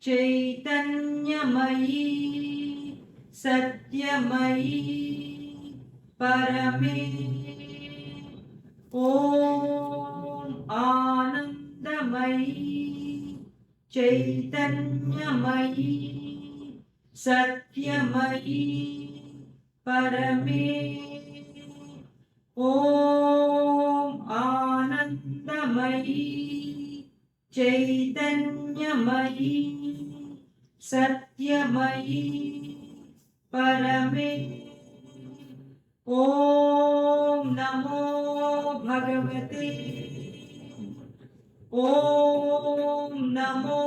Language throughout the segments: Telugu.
चैतन्यमयी सत्यमयी परमे ॐ आनन्दमयी चैतन्यमयी सत्यमयी परमे ॐ आनन्दमयी चैतन्यमयी सत्यमयी परमे ॐ नमो भगवते ॐ नमो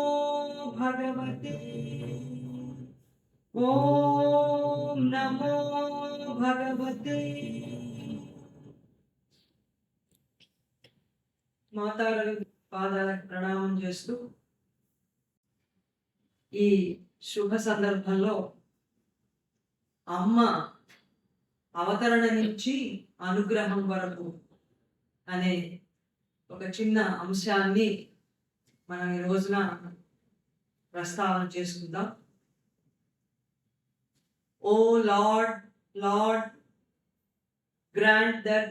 भगवते ॐ नमो भगवते మాతాల పాదాలకు ప్రణామం చేస్తూ ఈ శుభ సందర్భంలో అమ్మ అవతరణ నుంచి అనుగ్రహం వరకు అనే ఒక చిన్న అంశాన్ని మనం ఈ రోజున ప్రస్తావన చేసుకుందాం. O Lord, Lord, grant that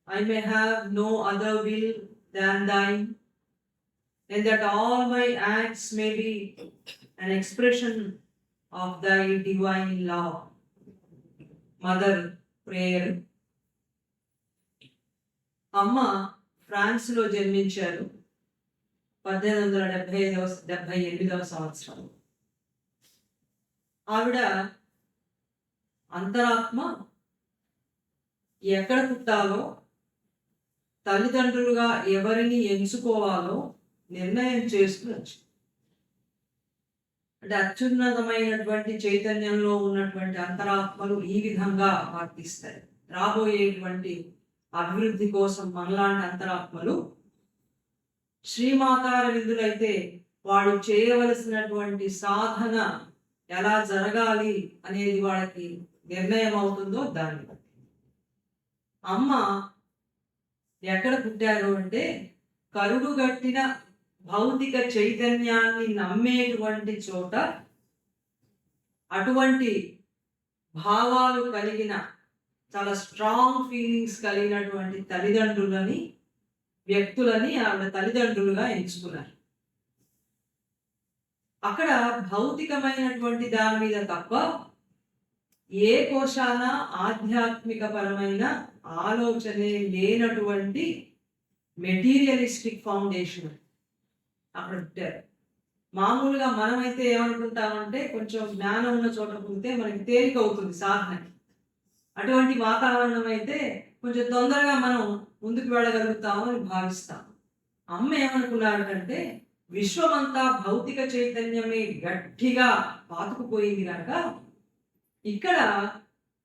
I may have no other will than thine, and that all my acts may be an expression of thy divine love. Mother prayer. అమ్మ ఫ్రాన్స్లో జన్మించారు 1878వ సంవత్సరం. ఆవిడ అంతరాత్మ ఎక్కడ పుట్టాలో, తల్లిదండ్రులుగా ఎవరిని ఎంచుకోవాలో నిర్ణయం చేసుకుని అంటే అత్యున్నతమైనటువంటి చైతన్యంలో ఉన్నటువంటి అంతరాత్మలు ఈ విధంగా వర్తిస్తాయి. రాబోయేటువంటి అభివృద్ధి కోసం మనలాంటి అంతరాత్మలు శ్రీమాతార విధులైతే వాడు చేయవలసినటువంటి సాధన ఎలా జరగాలి అనేది వాళ్ళకి నిర్ణయం అవుతుందో దాన్ని బట్టి. అమ్మ ఎక్కడ పుట్టారు అంటే కరుడుగట్టిన భౌతిక చైతన్యాన్ని నమ్మేటువంటి చోట అటువంటి భావాలు కలిగిన చాలా స్ట్రాంగ్ ఫీలింగ్స్ కలిగినటువంటి తల్లిదండ్రులని, వ్యక్తులని ఆవిడ తల్లిదండ్రులుగా ఎంచుకున్నారు. అక్కడ భౌతికమైనటువంటి దాని మీద తప్ప ఏ కోశాన ఆధ్యాత్మిక పరమైన ఆలోచనే లేనటువంటి మెటీరియలిస్టిక్ ఫౌండేషన్ అక్కడ ఉంటారు. మామూలుగా మనమైతే ఏమనుకుంటామంటే కొంచెం జ్ఞానం ఉన్న చోట పుడితే మనకి తేలిక అవుతుంది సాధనకి. అటువంటి వాతావరణం అయితే కొంచెం తొందరగా మనం ముందుకు వెళ్ళగలుగుతాము అని భావిస్తాం. అమ్మ ఏమనుకున్నాడు అంటే విశ్వమంతా భౌతిక చైతన్యమే గట్టిగా పాతుకుపోయింది కనుక ఇక్కడ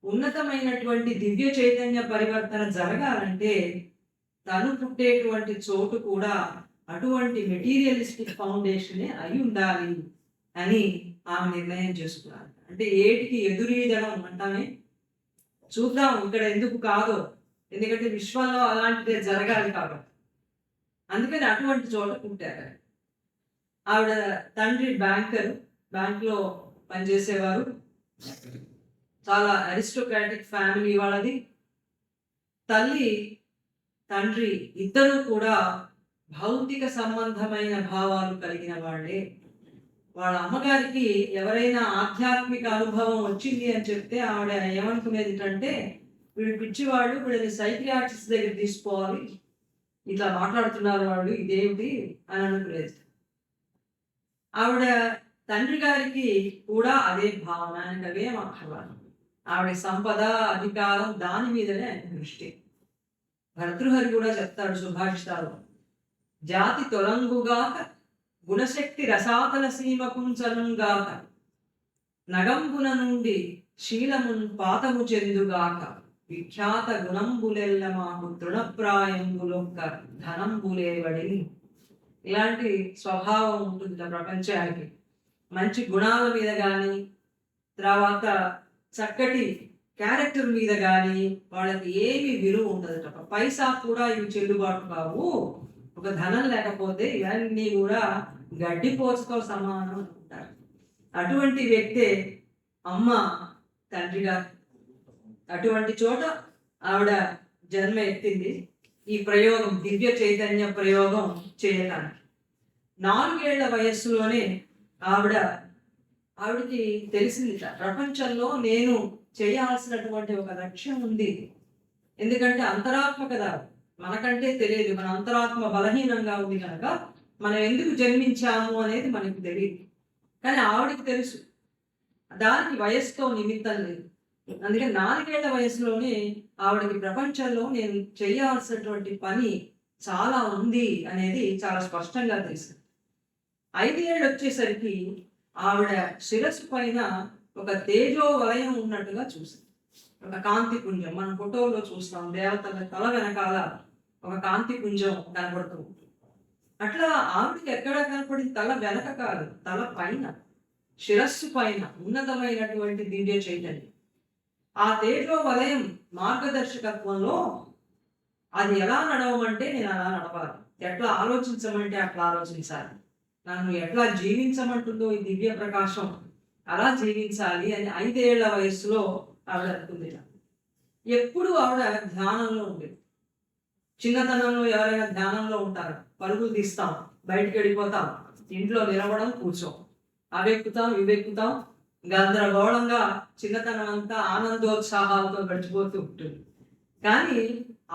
ఉన్నతమైనటువంటి దివ్య చైతన్య పరివర్తన జరగాలంటే తను పుట్టేటువంటి చోటు కూడా అటువంటి మెటీరియలిస్టిక్ ఫౌండేషనే అయి ఉండాలి అని ఆమె నిర్ణయం చేసుకున్నారు. అంటే ఏటికి ఎదురీదడం అంటామే, చూద్దాం ఇక్కడ ఎందుకు కాదో, ఎందుకంటే విశ్వంలో అలాంటిదే జరగాలి కాబట్టి. అందుకని అటువంటి చోట పుట్టారు. ఆవిడ తండ్రి బ్యాంకర్, బ్యాంక్లో పనిచేసేవారు. చాలా అరిస్టోక్రాటిక్ ఫ్యామిలీ వాళ్ళది. తల్లి తండ్రి ఇద్దరు కూడా భౌతిక సంబంధమైన భావాలు కలిగిన వాళ్ళే. వాళ్ళ అమ్మగారికి ఎవరైనా ఆధ్యాత్మిక అనుభవం వచ్చింది అని చెప్తే ఆవిడ ఏమనుకునేది అంటే వీళ్ళు పిచ్చివాళ్ళు, వీళ్ళని సైకియాట్రిస్ట్ దగ్గర తీసుకోవాలి, ఇట్లా మాట్లాడుతున్నారు వాళ్ళు, ఇదేమిటి అని అనుకునేది. ఆవిడ తండ్రి గారికి కూడా అదే భావన, అవే మాట్లాడాలి. ఆవిడ సంపద, అధికారం దాని మీదనే ఆయన దృష్టి. భర్తృహరి కూడా చెప్తాడు సుభాషితాలు, జాతి తొలంగుగాక గుణశక్తి రసాతల సీమ కుంచలుగాక నగంబున నుండి శీలమున్ పాతము చెందుగాక విఖ్యాత గుణంబులెల్ల మాకు తృణప్రాయంబులొక్క ధనంబులేవడి. ఇలాంటి స్వభావం ఉంటుంది ప్రపంచానికి. మంచి గుణాల మీద కానీ, తర్వాత చక్కటి క్యారెక్టర్ మీద కానీ వాళ్ళకి ఏమి విలువ ఉండదు. పైసా కూడా ఇవి చెల్లుబాటు కావు, ఒక ధనం లేకపోతే ఇవన్నీ కూడా గడ్డిపోచతో సమానం అంటారు. అటువంటి వ్యక్తే అమ్మ తండ్రిగా. అటువంటి చోట ఆవిడ జన్మ ఎత్తింది. ఈ ప్రయోగం, దివ్య చైతన్య ప్రయోగం చేయటానికి 4 ఏళ్ల వయస్సులోనే ఆవిడకి తెలిసింది ప్రపంచంలో నేను చేయాల్సినటువంటి ఒక లక్ష్యం ఉంది. ఎందుకంటే అంతరాత్మ కదా, మనకంటే తెలియదు. మన అంతరాత్మ బలహీనంగా ఉంది కనుక మనం ఎందుకు జన్మించాము అనేది మనకు తెలియదు. కానీ ఆవిడకి తెలుసు, దానికి వయస్సుతో నిమిత్తం లేదు. అందుకని 4 ఏళ్ల వయసులోనే ఆవిడకి ప్రపంచంలో నేను చేయాల్సినటువంటి పని చాలా ఉంది అనేది చాలా స్పష్టంగా తెలుసు. 5 ఏళ్ళు వచ్చేసరికి ఆవిడ శిరస్సు పైన ఒక తేజో వలయం ఉన్నట్టుగా చూసింది. ఒక కాంతి పుంజం, మనం ఫోటోలో చూస్తాం, దేవతల తల వెనకాల ఒక కాంతి పుంజం కనబడుతూ ఉంటుంది. అట్లా ఆవిడకి ఎక్కడ కనపడింది? తల వెనక కాదు, తల పైన, శిరస్సు పైన ఉన్నతమైనటువంటి దివ్య చైతన్యం. ఆ తేజో వలయం మార్గదర్శకత్వంలో అది ఎలా నడవమంటే నేను అలా నడవాలి, ఎట్లా ఆలోచించమంటే అట్లా ఆలోచించాలి, నన్ను ఎట్లా జీవించమంటుందో ఈ దివ్య ప్రకాశం అలా జీవించాలి అని 5 ఏళ్ల వయస్సులో ఆవిడ అనుకుంది. ఎప్పుడు ఆవిడ ధ్యానంలో ఉండేది. చిన్నతనంలో ఎవరైనా ధ్యానంలో ఉంటారు, పరుగులు తీస్తాం, బయటికి వెళ్ళిపోతాం, ఇంట్లో నిలవడం, కూర్చోం, అవెక్కుతాం ఇవెక్కుతాం, గందరగోళంగా చిన్నతనం అంతా ఆనందోత్సాహాలతో గడిచిపోతూ ఉంటుంది. కానీ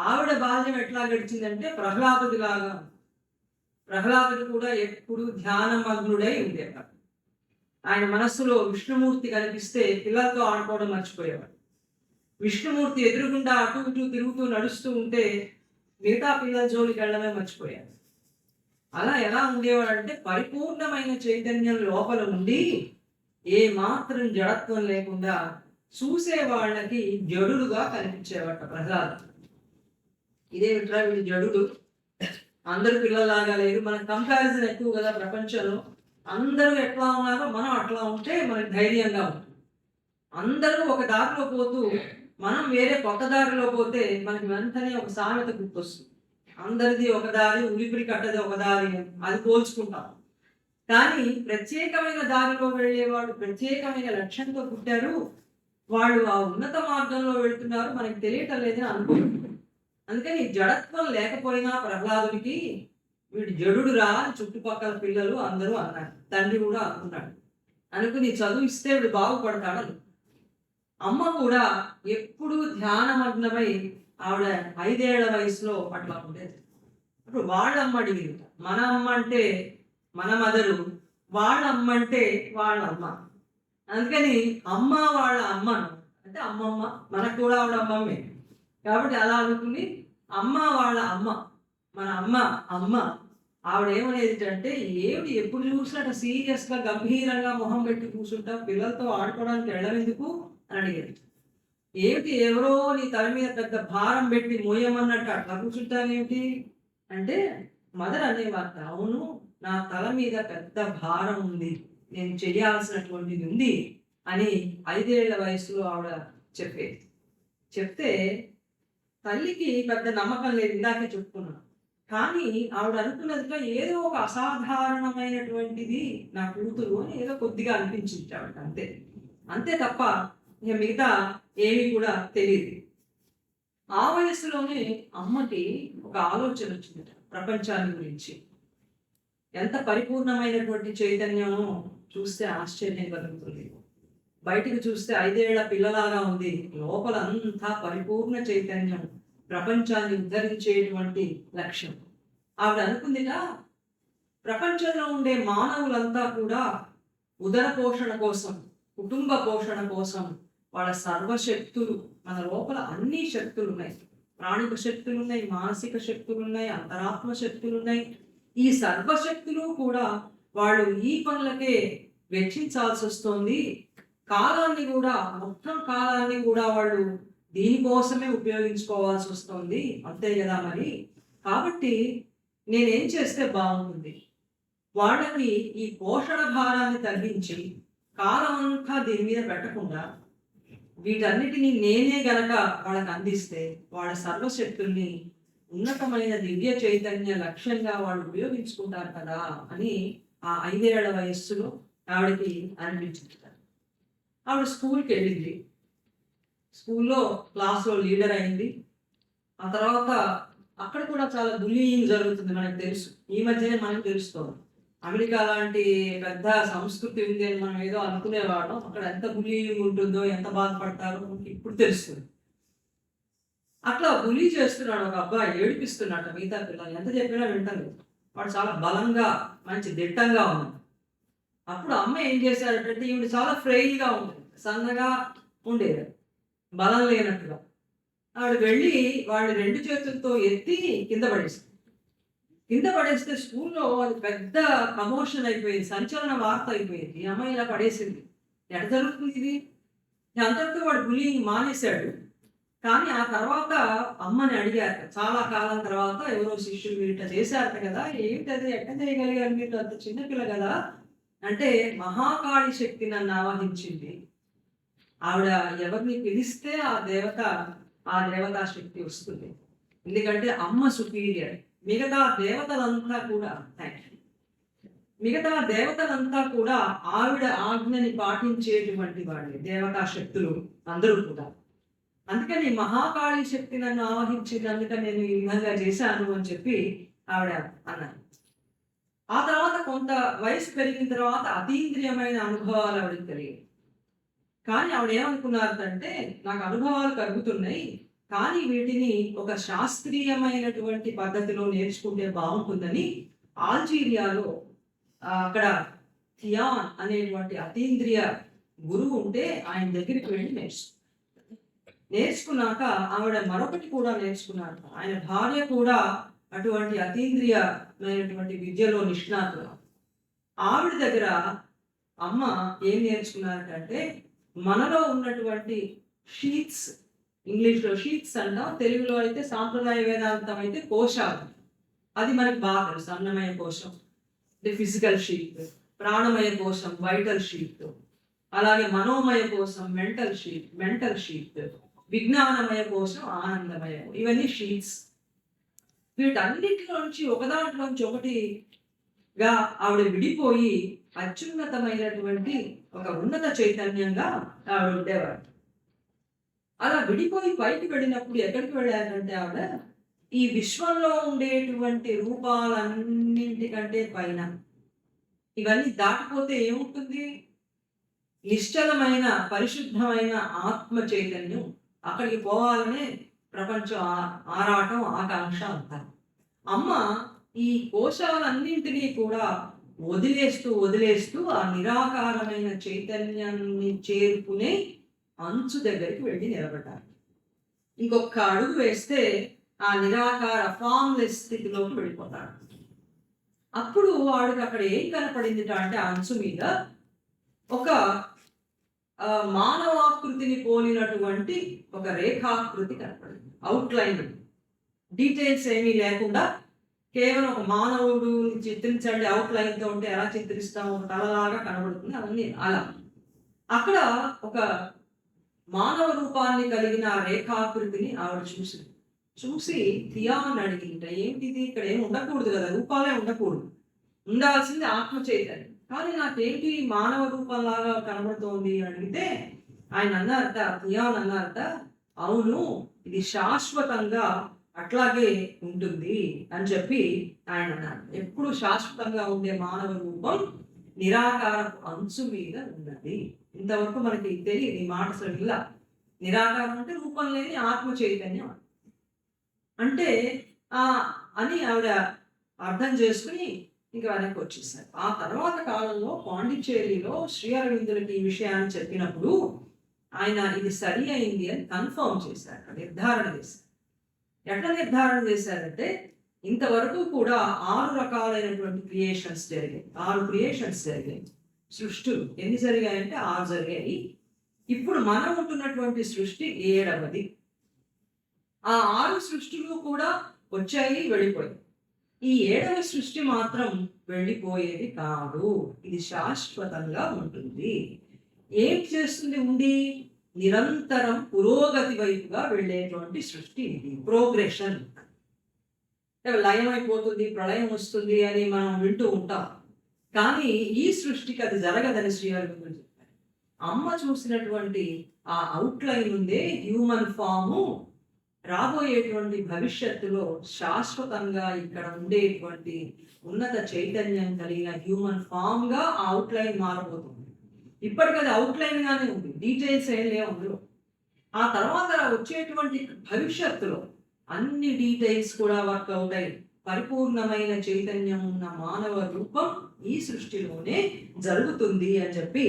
ఆవిడ బాల్యం ఎట్లా గడిచిందంటే ప్రహ్లాదుడి లాగా. ప్రహ్లాదుడు కూడా ఎప్పుడు ధ్యానమగ్నుడై ఉండేవాడు. ఆయన మనస్సులో విష్ణుమూర్తి కనిపిస్తే పిల్లలతో ఆడుకోవడం మర్చిపోయేవాడు. విష్ణుమూర్తి ఎదురుగుండా అటు ఇటు తిరుగుతూ నడుస్తూ ఉంటే మిగతా పిల్లల జోలికి వెళ్ళడమే మర్చిపోయాడు. అలా ఎలా ఉండేవాడంటే పరిపూర్ణమైన చైతన్యం లోపల ఉండి ఏ మాత్రం జడత్వం లేకుండా చూసే వాళ్ళకి జడుడుగా కనిపించేవాట ప్రహ్లాదుడు. ఇదే విట్రా వీడు జడుడు, అందరు పిల్లలాగా లేరు, మనకు కంపారిజన్ ఎక్కువ కదా ప్రపంచంలో. అందరూ ఎట్లా ఉన్నారో మనం అట్లా ఉంటే మనకి ధైర్యంగా ఉంటుంది. అందరూ ఒక దారిలో పోతూ మనం వేరే కొత్త దారిలో పోతే మనకి వెంటనే ఒక సామెత గుర్తొస్తుంది, అందరిది ఒక దారి, ఉలిపిరి కట్టది ఒక దారి, అది పోల్చుకుంటాం. కానీ ప్రత్యేకమైన దారిలో వెళ్ళేవాడు ప్రత్యేకమైన లక్ష్యంతో పుట్టారు, వాళ్ళు ఆ ఉన్నత మార్గంలో వెళుతున్నారు, మనకి తెలియటం లేదని అనుకుంటున్నారు. అందుకని జడత్వం లేకపోయినా ప్రహ్లాదుడికి వీడు జడుడు రా చుట్టుపక్కల పిల్లలు అందరూ అన్నారు, తండ్రి కూడా అనుకున్నాడు. అనుకుని చదువిస్తే వీడు బాగుపడతాడని. అమ్మ కూడా ఎప్పుడూ ధ్యానమగ్నమై ఆవిడ 5 ఏళ్ల వయసులో అట్లా ఉండేది. ఇప్పుడు వాళ్ళ అమ్మ అడిగింది, మన అమ్మ అంటే మన మదరు, వాళ్ళ అమ్మ అంటే వాళ్ళ అమ్మ. అందుకని అమ్మ వాళ్ళ అమ్మ అంటే అమ్మమ్మ, మనకు కూడా ఆవిడ అమ్మమ్మే కాబట్టి అలా అనుకుని అమ్మ వాళ్ళ అమ్మ, మన అమ్మ అమ్మ. ఆవిడ ఏమనేది అంటే, ఏమిటి ఎప్పుడు చూసినట్టు సీరియస్గా గంభీరంగా మొహం పెట్టి కూర్చుంటా, పిల్లలతో ఆడుకోవడానికి వెళ్ళవెందుకు అని అడిగేది. ఏమిటి ఎవరో నీ తల మీద పెద్ద భారం పెట్టి మోయమన్నట్టు అట్లా కూర్చుంటానేమిటి అంటే, మదర్ అనేవారు, అవును నా తల మీద పెద్ద భారం ఉంది, నేను చేయాల్సినటువంటిది ఉంది అని 5 ఏళ్ల వయసులో ఆవిడ చెప్పేది. చెప్తే తల్లికి పెద్ద నమ్మకం లేదు, ఇందాకే చెప్పుకున్నాను. కానీ ఆవిడ అనుకున్నదిగా ఏదో ఒక అసాధారణమైనటువంటిది నా కూతురు అని ఏదో కొద్దిగా అనిపించింది ఆవిడ, అంతే. అంతే తప్ప ఇక మిగతా ఏమీ కూడా తెలియదు. ఆ వయసులోనే అమ్మకి ఒక ఆలోచన వచ్చింది ప్రపంచాన్ని గురించి. ఎంత పరిపూర్ణమైనటువంటి చైతన్యమో చూస్తే ఆశ్చర్యం కలుగుతుంది. బయటికి చూస్తే 5 ఏళ్ల పిల్లలాగా ఉంది, లోపల అంతా పరిపూర్ణ చైతన్యం, ప్రపంచాన్ని ఉద్ధరించేటువంటి లక్ష్యం. ఆవిడ అనుకుందిగా, ప్రపంచంలో ఉండే మానవులంతా కూడా ఉదర పోషణ కోసం, కుటుంబ పోషణ కోసం వాళ్ళ సర్వశక్తులు, మన లోపల అన్ని శక్తులు ఉన్నాయి, ప్రాణిక శక్తులు ఉన్నాయి, మానసిక శక్తులు ఉన్నాయి, అంతరాత్మ శక్తులు ఉన్నాయి. ఈ సర్వశక్తులు కూడా వాళ్ళు ఈ పనులకే వెచ్చించాల్సి వస్తుంది. కాలాన్ని కూడా, మొత్తం కాలాన్ని కూడా వాళ్ళు దీనికోసమే ఉపయోగించుకోవాల్సి వస్తుంది, అంతే కదా మరి. కాబట్టి నేనేం చేస్తే బాగుంటుంది, వాళ్ళకి ఈ పోషణ భారాన్ని తగ్గించి కాలం అంతా దీని మీద పెట్టకుండా వీటన్నిటినీ నేనే గనక వాళ్ళకి అందిస్తే వాళ్ళ సర్వశక్తుల్ని ఉన్నతమైన దివ్య చైతన్య లక్ష్యంగా వాళ్ళు ఉపయోగించుకుంటారు కదా అని ఆ 5 ఏళ్ల వయస్సులో ఆవిడకి అనిపించింది. ఆవిడ స్కూల్కి వెళ్ళింది. స్కూల్లో క్లాస్లో లీడర్ అయింది. ఆ తర్వాత అక్కడ కూడా చాలా బుల్లీయింగ్ జరుగుతుంది, మనకు తెలుసు. ఈ మధ్యనే మనకు తెలుస్తోంది. అమెరికా లాంటి పెద్ద సంస్కృతి ఉంది అని మనం ఏదో అనుకునేవాళ్ళం. అక్కడ ఎంత బుల్లీయింగ్ ఉంటుందో, ఎంత బాధపడతారో మనకి ఇప్పుడు తెలుస్తుంది. అట్లా బులీ చేస్తున్నాడు ఒక అబ్బాయి, ఏడిపిస్తున్నాడు మిగతా పిల్లలు. ఎంత చెప్పినా వింటలేదు. వాడు చాలా బలంగా మంచి దిట్టంగా ఉన్నాడు. అప్పుడు అమ్మ ఏం చేశారంటే, ఈవిడ చాలా ఫ్రెయిల్గా ఉండేది, సన్నగా ఉండేది, బలం లేనట్టుగా. ఆవిడ వెళ్ళి వాడిని 2 చేతులతో ఎత్తి కింద పడేసింది. కింద పడేస్తే స్కూల్లో అది పెద్ద ప్రమోషన్ అయిపోయింది, సంచలన వార్త అయిపోయింది. ఈ అమ్మాయి ఇలా పడేసింది, ఎట జరుగుతుంది ఇది? అంతటితో వాడు బులింగ్ మానేశాడు. కానీ ఆ తర్వాత అమ్మని అడిగారు, చాలా కాలం తర్వాత ఎవరో శిష్యులు మీరు ఇట్లా చేశారట కదా, ఏమిటది, ఎట్ట చేయగలిగారు మీరు, అంత చిన్నపిల్ల కదా అంటే, మహాకాళి శక్తి నన్ను ఆవహించింది. ఆవిడ ఎవరిని పిలిస్తే ఆ దేవతా శక్తి వస్తుంది. ఎందుకంటే అమ్మ సుపీరియర్. మిగతా దేవతలంతా కూడా ఆవిడ ఆజ్ఞని పాటించేటువంటి వాళ్ళే, దేవతా శక్తులు అందరూ కూడా. అందుకని మహాకాళి శక్తి నన్ను ఆవహించింది, అందుకని నేను ఈ విధంగా చేశాను అని చెప్పి ఆవిడ అన్నారు. ఆ తర్వాత కొంత వయసు పెరిగిన తర్వాత అతీంద్రియమైన అనుభవాలు ఆవిడకి కలిగాయి. కానీ ఆవిడ ఏమనుకున్నారంటే, నాకు అనుభవాలు కలుగుతున్నాయి, కానీ వీటిని ఒక శాస్త్రీయమైనటువంటి పద్ధతిలో నేర్చుకుంటే బాగుంటుందని ఆల్జీరియాలో అక్కడ థియాన్ అనేటువంటి అతీంద్రియ గురువు ఉంటే ఆయన దగ్గరికి వెళ్ళి నేర్చుకున్నాక ఆవిడ మరొకటి కూడా నేర్చుకున్నారు. ఆయన భార్య కూడా అటువంటి అతీంద్రియమైనటువంటి విద్యలో నిష్ణాతులు. ఆవిడ దగ్గర అమ్మ ఏం నేర్చుకున్నారంటే, మనలో ఉన్నటువంటి షీట్స్, ఇంగ్లీష్లో షీట్స్ అంటాం, తెలుగులో అయితే సాంప్రదాయ వేదాంతం అయితే కోశాలు. అది మనకి బాగా తెలుసు. అన్నమయ కోశం అంటే ఫిజికల్ షీట్, ప్రాణమయ కోశం వైటల్ షీట్, అలాగే మనోమయ కోశం మెంటల్ షీట్, విజ్ఞానమయ కోశం ఆనందమయం. ఇవన్నీ షీట్స్. వీటన్నిటిలోంచి ఒకదాంట్లోంచి ఒకటిగా ఆవిడ విడిపోయి అత్యున్నతమైనటువంటి ఒక ఉన్నత చైతన్యంగా ఆవిడ ఉండేవాడు. అలా విడిపోయి పైకి వెళ్ళినప్పుడు ఎక్కడికి వెళ్ళారంటే, ఆవిడ ఈ విశ్వంలో ఉండేటువంటి రూపాలన్నింటికంటే పైన, ఇవన్నీ దాటిపోతే ఏముంటుంది? నిశ్చలమైన పరిశుద్ధమైన ఆత్మ చైతన్యం. అక్కడికి పోవాలనే ప్రపంచం ఆరాటం, ఆకాంక్ష అంటారు. అమ్మ ఈ కోశాలన్నింటినీ కూడా వదిలేస్తూ ఆ నిరాకారమైన చైతన్యాన్ని చేరుకునే అంచు దగ్గరికి వెళ్ళి నిలబడ్డారు. ఇంకొక అడుగు వేస్తే ఆ నిరాకార ఫామ్లెస్ స్థితిలోకి వెళ్ళిపోతాడు. అప్పుడు వాడికి అక్కడ ఏం కనపడింది అంటే, ఆ అంచు మీద ఒక మానవాకృతిని పోలినటువంటి ఒక రేఖాకృతి కనపడింది. అవుట్లైన్, డీటెయిల్స్ ఏమీ లేకుండా కేవలం ఒక మానవుడు చిత్రించండి అవుట్లైన్తో ఉంటే ఎలా చిత్రిస్తాం, ఒక తలలాగా కనబడుతుంది, అవన్నీ అలా. అక్కడ ఒక మానవ రూపాన్ని కలిగిన రేఖాకృతిని ఆవిడ చూసి థియాన్ అడిగింట, ఏంటిది, ఇక్కడ ఏమి ఉండకూడదు కదా, రూపాలే ఉండకూడదు, ఉండాల్సింది ఆత్మ చైతన్యం, కానీ నాకేంటి మానవ రూపంలాగా కనబడుతోంది అని అడిగితే ఆయన అన్నారట, థియాన్ అన్నారట, అవును, ఇది శాశ్వతంగా అట్లాగే ఉంటుంది అని చెప్పి ఆయన అన్నారు. ఎప్పుడు శాశ్వతంగా ఉండే మానవ రూపం నిరాకార అంచు మీద ఉన్నది. ఇంతవరకు మనకి తెలియదు ఈ మాట సరిగ్గా. నిరాకారం అంటే రూపం లేని ఆత్మ చైతన్యం అంటే అని ఆవిడ అర్థం చేసుకుని ఇంకా వెనక్కి వచ్చేసారు. ఆ తర్వాత కాలంలో పాండిచ్చేరిలో శ్రీ అరవిందులకి ఈ విషయాన్ని చెప్పినప్పుడు ఆయన ఇది సరి అయింది అని కన్ఫర్మ్ చేశారు, నిర్ధారణ చేశారు. ఎట్లా నిర్ధారణ చేశారంటే, ఇంతవరకు కూడా 6 రకాలైనటువంటి క్రియేషన్స్ జరిగాయి. 6 క్రియేషన్స్ జరిగాయి. సృష్టిలు ఎన్ని జరిగాయంటే 6 జరిగాయి. ఇప్పుడు మనం ఉంటున్నటువంటి సృష్టి 7వది. ఆ 6 సృష్టిలు కూడా వచ్చాయి, వెళ్ళిపోయాయి. ఈ 7వ సృష్టి మాత్రం వెళ్ళిపోయేది కాదు, ఇది శాశ్వతంగా ఉంటుంది. ఏం చేస్తుంది ఉండి? నిరంతరం పురోగతి వైపుగా వెళ్ళేటువంటి సృష్టి ఇది, ప్రోగ్రెషన్. లయం అయిపోతుంది, ప్రళయం వస్తుంది అని మనం వింటూ ఉంటాం. కానీ ఈ సృష్టికి అది జరగదని శ్రీహరి చెప్పారు. అమ్మ చూసినటువంటి ఆ అవుట్‌లైన్ ఉందే హ్యూమన్ ఫార్ము రాబోయేటువంటి భవిష్యత్తులో శాశ్వతంగా ఇక్కడ ఉండేటువంటి ఉన్నత చైతన్యం కలిగిన హ్యూమన్ ఫామ్‌గా ఆ అవుట్‌లైన్ మారబోతుంది. ఇప్పటికది అవుట్‌లైన్‌గానే ఉంది. డీటెయిల్స్ ఏం లేవు అందులో. ఆ తర్వాత వచ్చేటువంటి భవిష్యత్తులో అన్ని డీటెయిల్స్ కూడా వర్కౌట్ అయ్యి పరిపూర్ణమైన చైతన్యం ఉన్న మానవ రూపం ఈ సృష్టిలోనే జరుగుతుంది అని చెప్పి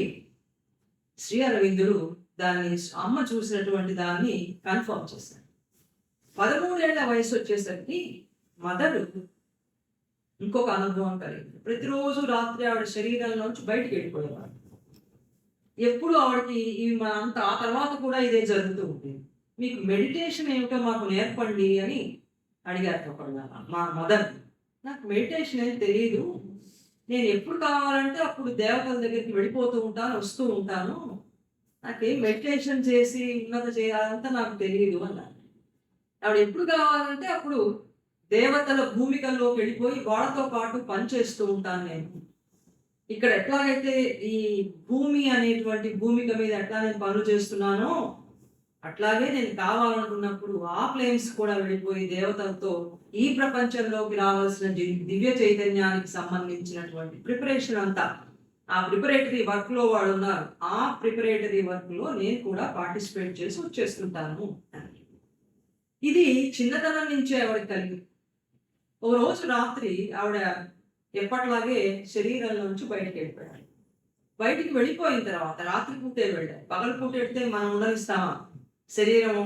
శ్రీ అరవిందుడు దాన్ని అమ్మ చూసినటువంటి దాన్ని కన్ఫర్మ్ చేశారు. 13 ఏళ్ల వయసు వచ్చేసరికి మదరు ఇంకొక అనుభవం కలిగింది. ప్రతిరోజు రాత్రి ఆవిడ శరీరంలోంచి బయటికి వెళ్ళిపోయేవారు. ఎప్పుడు ఆవిడకి అంత ఆ తర్వాత కూడా ఇదే జరుగుతూ ఉంటుంది. మీకు మెడిటేషన్ ఏమిటో మాకు నేర్పండి అని అడిగారు ఒకళ్ళు మా మదర్. నాకు మెడిటేషన్ ఏం తెలియదు, నేను ఎప్పుడు కావాలంటే అప్పుడు దేవతల దగ్గరికి వెళ్ళిపోతూ ఉంటాను, వస్తూ ఉంటాను, నాకేం మెడిటేషన్ చేసి ఉన్నత చేయాలంతా నాకు తెలియదు అన్నారు. ఆవిడ ఎప్పుడు కావాలంటే అప్పుడు దేవతల భూమికల్లోకి వెళ్ళిపోయి వాళ్ళతో పాటు పనిచేస్తూ ఉంటాను నేను. ఇక్కడ ఎట్లాగైతే ఈ భూమి అనేటువంటి భూమిక మీద ఎట్లా నేను పనులు చేస్తున్నానో అట్లాగే నేను కావాలనుకున్నప్పుడు ఆ ప్లేన్స్ కూడా వెళ్ళిపోయి దేవతలతో ఈ ప్రపంచంలోకి రావాల్సిన దివ్య చైతన్యానికి సంబంధించినటువంటి ప్రిపరేషన్ అంతా ఆ ప్రిపరేటరీ వర్క్ లో వాళ్ళు ఉన్నారు. ఆ ప్రిపరేటరీ వర్క్ లో నేను కూడా పార్టిసిపేట్ చేసి వచ్చేస్తుంటాను. ఇది చిన్నతనం నుంచే ఆవిడకి కలిగి. ఓ రోజు రాత్రి ఆవిడ ఎప్పట్లాగే శరీరంలో నుంచి బయటికి వెళ్ళిపోయాడు. బయటికి వెళ్ళిపోయిన తర్వాత రాత్రి పూటే వెళ్ళాడు. పగలు పూట వెళ్తే మనం ఉండనిస్తామా? శరీరం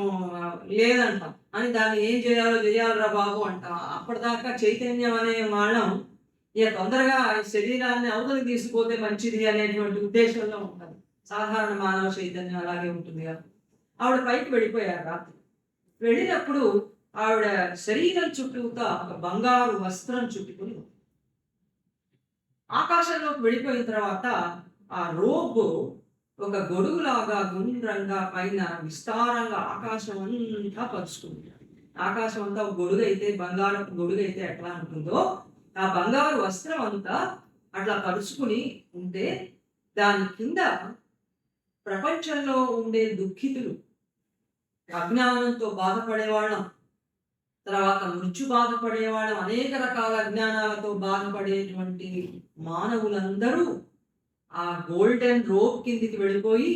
లేదంటాం అని దాన్ని ఏం చేయాలరా బాబు అంటాం. అప్పటిదాకా చైతన్యం అనే వాళ్ళం ఇక తొందరగా శరీరాన్ని అవతలికి తీసుకుపోతే మంచిది అనేటువంటి ఉద్దేశంలో ఉంటుంది. సాధారణ మానవ చైతన్యం అలాగే ఉంటుంది కదా. ఆవిడ పైకి వెళ్ళిపోయారు రాత్రి. వెళ్ళినప్పుడు ఆవిడ శరీరం చుట్టూతా ఒక బంగారు వస్త్రం చుట్టుకుని ఆకాశంలోకి వెళ్ళిపోయిన తర్వాత ఆ రోబు ఒక గొడుగులాగా గుండ్రంగా పైన విస్తారంగా ఆకాశం అంతా పరుచుకుంది. ఆకాశం అంతా ఒక గొడుగు అయితే, బంగారపు గొడుగు అయితే ఎట్లా ఉంటుందో ఆ బంగారు వస్త్రం అంతా అట్లా పరుచుకుని ఉంటే దాని కింద ప్రపంచంలో ఉండే దుఃఖితులు, అజ్ఞానంతో బాధపడేవాళ్ళం, తర్వాత మృత్యు బాధపడేవాళ్ళం, అనేక రకాల అజ్ఞానాలతో బాధపడేటువంటి మానవులందరూ ఆ గోల్డెన్ రోప్ కిందికి వెళ్ళిపోయి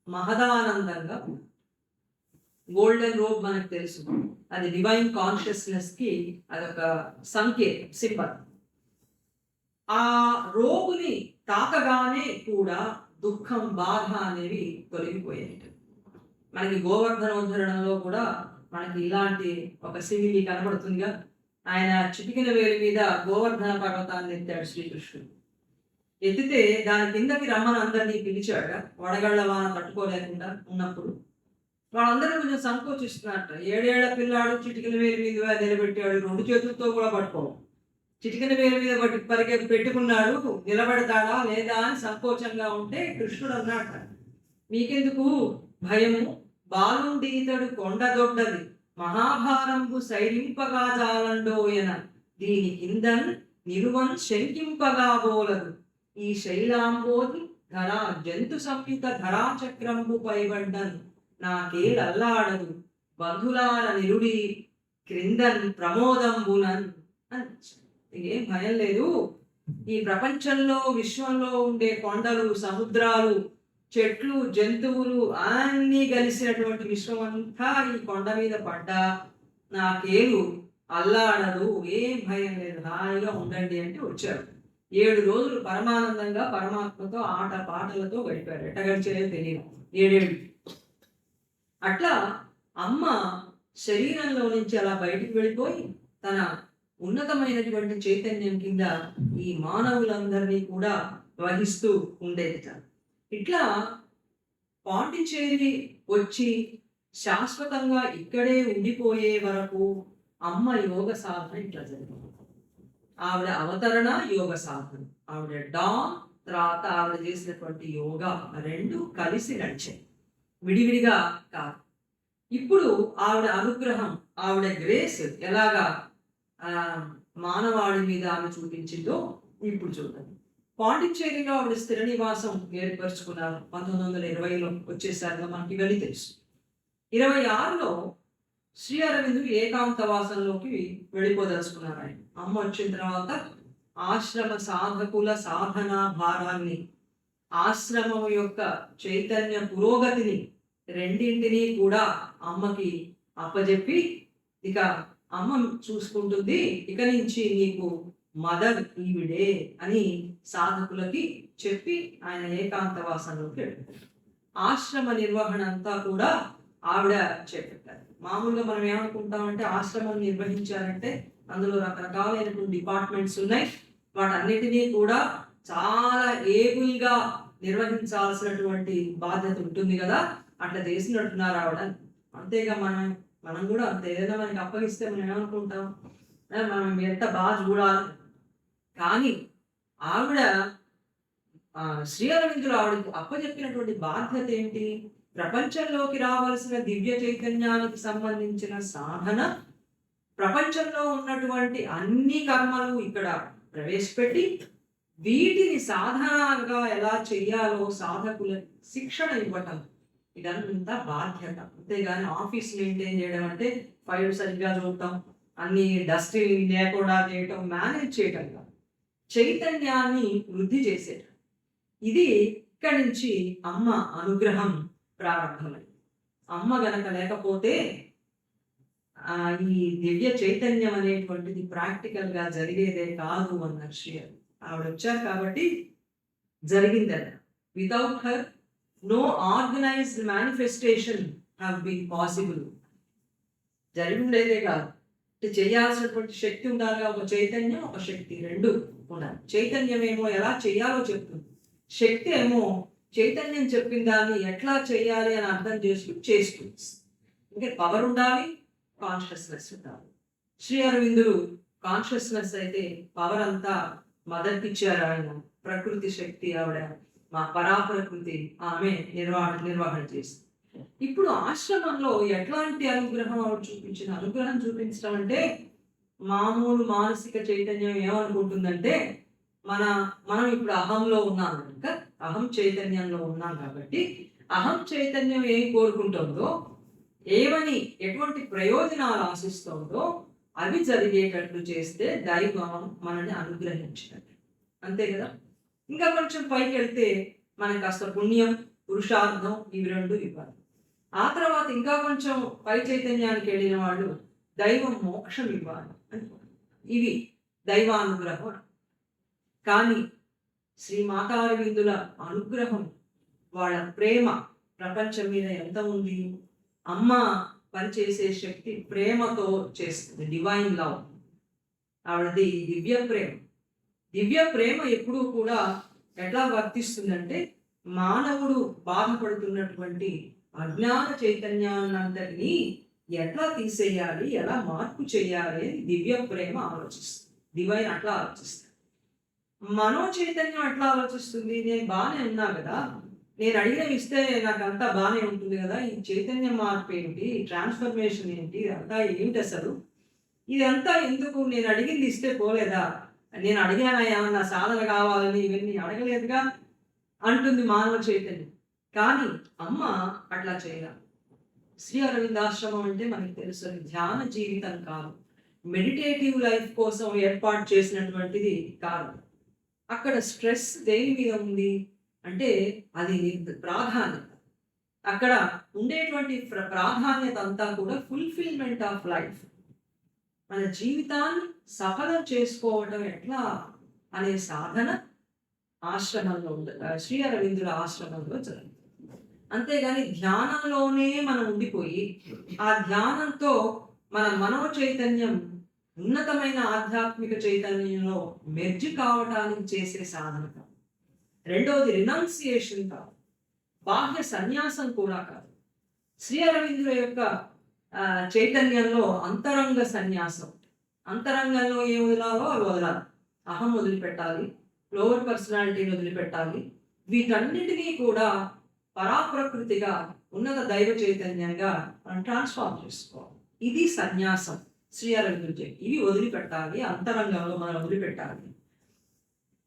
మహదానందంగా. గోల్డెన్ రోప్ మనకు తెలుసు, అది డివైన్ కాన్షియస్నెస్ కి అదొక సంకేతం, సింబల్. ఆ రోగుని తాకగానే కూడా దుఃఖం, బాధ అనేవి తొలగిపోయాయి. మనకి గోవర్ధనోద్ధరణలో కూడా మనకి ఇలాంటి ఒక సిమిలి కనబడుతుందిగా. ఆయన చిటికిన వేలు మీద గోవర్ధన పర్వతాన్ని ఎత్తాడు శ్రీకృష్ణుడు. ఎత్తితే దాని కిందకి రమ్మని అందరినీ పిలిచాడు. వడగళ్ల వాన తట్టుకోలేకుండా ఉన్నప్పుడు వాళ్ళందరూ కొంచెం సంకోచిస్తున్నట్ట. 7 ఏళ్ల పిల్లాడు చిటికిన వేలు మీద నిలబెట్టాడు, 2 చేతులతో కూడా పట్టుకోవు, చిటికిన వేలు మీద పెట్టుకున్నాడు, నిలబెడతాడా లేదా అని సంకోచంగా ఉంటే కృష్ణుడు అన్నట్ట, మీకెందుకు భయము, బాలుండి ఇతడు కొండదొడ్డది మహాభారంబు సైరింపగా జాలండోయన, దీని కిందన్ నిరువన్ శంకింపగా బోలదు, ఈ శైలాంబోధి ధరా జంతు సంయుత ధరాచక్రంబు పైబడ్డన్, నాకేలల్లాడదు బంధులాల నిరుడి క్రిందన్ ప్రమోదంబునన్. ఏం భయం లేదు, ఈ ప్రపంచంలో విశ్వంలో ఉండే కొండలు, సముద్రాలు, చెట్లు, జంతువులు అన్నీ కలిసినటువంటి విశ్వం అంతా ఈ కొండ మీద పడ్డా నాకేలు అల్లాడదు, ఏం భయం లేదు, హాయిగా ఉండండి అంటే వచ్చారు. 7 రోజులు పరమానందంగా పరమాత్మతో ఆట పాటలతో గడిపారు. ఎట్ట గడిచాయో తెలియదు. 7 ఏళ్ళు. అట్లా అమ్మ శరీరంలో నుంచి అలా బయటికి వెళ్ళిపోయి తన ఉన్నతమైనటువంటి చైతన్యం కింద ఈ మానవులందరినీ కూడా వహిస్తూ ఉండేది. ఇట్లా పాండిచేరి వచ్చి శాశ్వతంగా ఇక్కడే ఉండిపోయే వరకు అమ్మ యోగ సాధన ఇట్లా జరిగింది. ఆవిడ అవతరణ యోగ సాధన, ఆవిడ డాన్ తర్వాత ఆవిడ చేసినటువంటి యోగా 2 కలిసి నడిచాయి, విడివిడిగా కాదు. ఇప్పుడు ఆవిడ అనుగ్రహం, ఆవిడ గ్రేస్ ఎలాగా మానవాళి మీద ఆమె చూపించిందో ఇప్పుడు చూద్దాం. పాండిచ్చేరిలో ఆవిడ స్థిర నివాసం ఏర్పరచుకున్నారు. 1920లో వచ్చేసారుగా మనకి ఇవన్నీ తెలుసు. 26లో శ్రీ అరవిందుడు ఏకాంతవాసంలోకి వెళ్ళిపోదలుచుకున్నారు. ఆయన అమ్మ వచ్చిన తర్వాత ఆశ్రమ సాధకుల సాధన భారాన్ని, ఆశ్రమం యొక్క చైతన్య పురోగతిని రెండింటినీ కూడా అమ్మకి అప్పజెప్పి, ఇక అమ్మ చూసుకుంటుంది, ఇక నుంచి నీకు మదర్ ఈవిడే అని సాధకులకి చెప్పి ఆయన ఏకాంతవాసంలోకి వెళ్ళారు. ఆశ్రమ నిర్వహణ అంతా కూడా ఆవిడ చేపట్టారు. మామూలుగా మనం ఏమనుకుంటామంటే ఆశ్రమం నిర్వహించారంటే అందులో రకరకాలైనటువంటి డిపార్ట్మెంట్స్ ఉన్నాయి. వాటన్నిటినీ కూడా చాలా ఏబుల్గా నిర్వహించాల్సినటువంటి బాధ్యత ఉంటుంది కదా, అట్లా చేసినట్టున్నారు ఆవిడ. అంతేగా మనం కూడా అంతే. ఏదైనా మనకి అప్పగిస్తే మనం ఏమనుకుంటాం, మనం ఎంత బాగా చూడాలి. కానీ ఆవిడ శ్రీ అరవిందులు ఆవిడకి అప్పచెప్పినటువంటి బాధ్యత ఏంటి? ప్రపంచంలోకి రావాల్సిన దివ్య చైతన్యానికి సంబంధించిన సాధన, ప్రపంచంలో ఉన్నటువంటి అన్ని కర్మలు ఇక్కడ ప్రవేశపెట్టి వీటిని సాధనగా ఎలా చెయ్యాలో సాధకుల శిక్షణ ఇవ్వటం, ఇదంతా బాధ్యత. అంతేగాని ఆఫీస్ మెయింటైన్ చేయడం అంటే ఫైల్ సరిగ్గా చూడటం, అన్ని డస్ట్ లేకుండా చేయటం, మేనేజ్ చేయటం కాదు, చైతన్యాన్ని వృద్ధి చేసేటం. ఇది ఇక్కడి నుంచి అమ్మ అనుగ్రహం ప్రారంభమైంది. అమ్మ గనక లేకపోతే ఈ దివ్య చైతన్యం అనేటువంటిది ప్రాక్టికల్గా జరిగేదే కాదు అన్నారు శ్రీ. ఆవిడ వచ్చారు కాబట్టి జరిగిందట. Without her no organized manifestation have been possible. జరిగి ఉండేదే కాదు. చేయాల్సినటువంటి శక్తి ఉండాలి. ఒక చైతన్యం, ఒక శక్తి రెండు ఉండాలి. చైతన్యం ఏమో ఎలా చేయాలో చెప్తుంది, శక్తి ఏమో చైతన్యం చెప్పిన దాన్ని ఎట్లా చేయాలి అని అర్థం చేస్తుంది. ఇంకా పవర్ ఉండాలి, కాన్షియస్నెస్ ఉండాలి. శ్రీ అరవిందులు కాన్షియస్నెస్ అయితే పవర్ అంతా మదర్కి ఇచ్చారు ఆయన. ప్రకృతి శక్తి ఆవిడ, మా పరాప్రకృతి ఆమె నిర్వహణ చేస్తుంది. ఇప్పుడు ఆశ్రమంలో ఎట్లాంటి అనుగ్రహం ఆవిడ చూపించిన అనుగ్రహం చూపించడం అంటే, మామూలు మానసిక చైతన్యం ఏమనుకుంటుందంటే, మనం ఇప్పుడు అహంలో ఉన్నాం కనుక, అహం చైతన్యంలో ఉన్నాం కాబట్టి అహం చైతన్యం ఏం కోరుకుంటుందో, ఏమని ఎటువంటి ప్రయోజనాలు ఆశిస్తుందో అవి జరిగేటట్లు చేస్తే దైవం మనల్ని అనుగ్రహించినట్టు. అంతే కదా. ఇంకా కొంచెం పైకి వెళ్తే మనకి కాస్త పుణ్యం, పురుషార్థం ఇవి రెండు ఇవ్వాలి. ఆ తర్వాత ఇంకా కొంచెం పై చైతన్యానికి వెళ్ళిన వాళ్ళు దైవం మోక్షం ఇవ్వాలి అనుకోండి. ఇవి దైవానుగ్రహం. కానీ శ్రీ మాతారవిందుల అనుగ్రహం, వాళ్ళ ప్రేమ ప్రపంచం మీద ఎంత ఉంది. అమ్మ పనిచేసే శక్తి ప్రేమతో చేస్తుంది. డివైన్ లవ్ ఆవిడది. దివ్య ప్రేమ. దివ్య ప్రేమ ఎప్పుడూ కూడా ఎట్లా వర్తిస్తుందంటే, మానవుడు బాధపడుతున్నటువంటి అజ్ఞాన చైతన్యాన్నంతటినీ ఎట్లా తీసేయాలి, ఎలా మార్పు చేయాలి అని దివ్య ప్రేమ ఆలోచిస్తుంది. డివైన్ అట్లా ఆలోచిస్తుంది. మనో చైతన్యం ఎట్లా ఆలోచిస్తుంది, నేను బాగానే ఉన్నా కదా, నేను అడిగినవి ఇస్తే నాకు అంతా బాగానే ఉంటుంది కదా, ఈ చైతన్య మార్పు ఏంటి, ట్రాన్స్ఫర్మేషన్ ఏంటి, ఇదంతా ఏమిటి అసలు, ఇదంతా ఎందుకు, నేను అడిగింది ఇస్తే పోలేదా, నేను అడిగినా ఏమన్నా సాధన కావాలని ఇవన్నీ అడగలేదుగా అంటుంది మానవ చైతన్యం. కానీ అమ్మ అట్లా చేయాలి. శ్రీ అరవిందాశ్రమం అంటే మనకి తెలుసు, ధ్యాన జీవితం కాదు, మెడిటేటివ్ లైఫ్ కోసం ఏర్పాటు చేసినటువంటిది కాదు. అక్కడ స్ట్రెస్ దేని మీద ఉంది అంటే అది ప్రాధాన్యత. అక్కడ ఉండేటువంటి ప్రాధాన్యత అంతా కూడా ఫుల్ఫిల్మెంట్ ఆఫ్ లైఫ్, మన జీవితాన్ని సఫలం చేసుకోవటం ఎట్లా అనే సాధన ఆశ్రమంలో శ్రీ అరవిందుల ఆశ్రమంలో జరుగుతుంది. అంతేగాని ధ్యానంలోనే మనం ఉండిపోయి ఆ ధ్యానంతో మన మనో చైతన్యం ఉన్నతమైన ఆధ్యాత్మిక చైతన్యంలో మెర్జి కావటానికి చేసే సాధన కాదు. రెండవది రినౌన్సియేషన్ కాదు, బాహ్య సన్యాసం కూడా కాదు. శ్రీ అరవిందుల యొక్క చైతన్యంలో అంతరంగ సన్యాసం. అంతరంగంలో ఏం వదలాలో అవి వదలాలి. అహం వదిలిపెట్టాలి, లోవర్ పర్సనాలిటీని వదిలిపెట్టాలి. వీటన్నిటినీ కూడా పరాప్రకృతిగా ఉన్నత దైవ చైతన్యంగా మనం ట్రాన్స్ఫార్మ్ చేసుకోవాలి. ఇది సన్యాసం. శ్రీ అరవిందులు చెప్పి ఇవి వదిలిపెట్టాలి, అంతరంగంలో మనం వదిలిపెట్టాలి.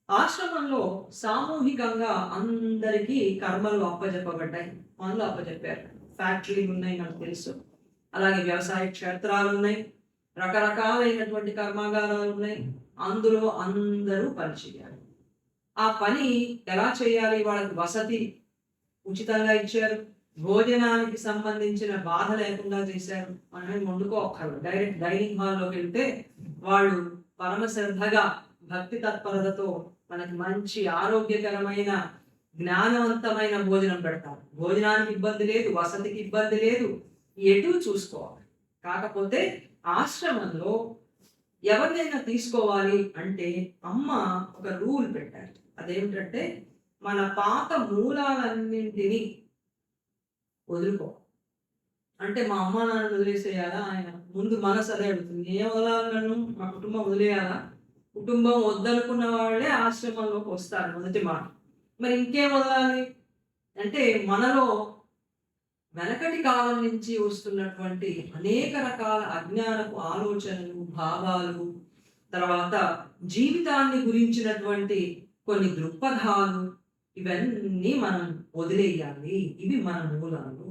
ఆశ్రమంలో సామూహికంగా అందరికీ కర్మలు అప్పజెప్పబడ్డాయి, పనులు అప్పజెప్పారు. ఫ్యాక్టరీలు ఉన్నాయి మనకు తెలుసు, అలాగే వ్యవసాయ క్షేత్రాలు ఉన్నాయి, రకరకాలైనటువంటి కర్మాగారాలు ఉన్నాయి. అందులో అందరూ పని చేయాలి. ఆ పని ఎలా చేయాలి? వాళ్ళకి వసతి ఉచితంగా ఇచ్చారు, భోజనానికి సంబంధించిన బాధ లేకుండా చేశారు. మనమే వండుకోక్కర్లేదు, డైరెక్ట్ డైనింగ్ హాల్లోకి వెళ్తే వాళ్ళు పరమ శ్రద్ధగా భక్తి తత్పరతతో మనకి మంచి ఆరోగ్యకరమైన జ్ఞానవంతమైన భోజనం పెడతారు. భోజనానికి ఇబ్బంది లేదు, వసతికి ఇబ్బంది లేదు, ఎటు చూసుకోవాలి. కాకపోతే ఆశ్రమంలో ఎవరినైనా తీసుకోవాలి అంటే అమ్మ ఒక రూల్ పెట్టారు. అదేమిటంటే మన పాత మూలాలన్నింటినీ వదులుకో. అంటే మా అమ్మ నాన్న వదిలేసేయాలా? ఆయన ముందు మనసు అదే అడుగుతుంది, ఏం వదలాలి నన్ను? మా కుటుంబం వదిలేయాలా? కుటుంబం వద్దనుకున్న వాళ్ళే ఆశ్రమంలోకి వస్తారు, మొదటి మాట. మరి ఇంకేం వదలాలి అంటే మనలో వెనకటి కాలం నుంచి వస్తున్నటువంటి అనేక రకాల అజ్ఞానపు ఆలోచనలు, భావాలు, తర్వాత జీవితాన్ని గురించినటువంటి కొన్ని దృక్పథాలు, ఇవన్నీ మనం వదిలేయాలి. ఇవి మన మూలాలు.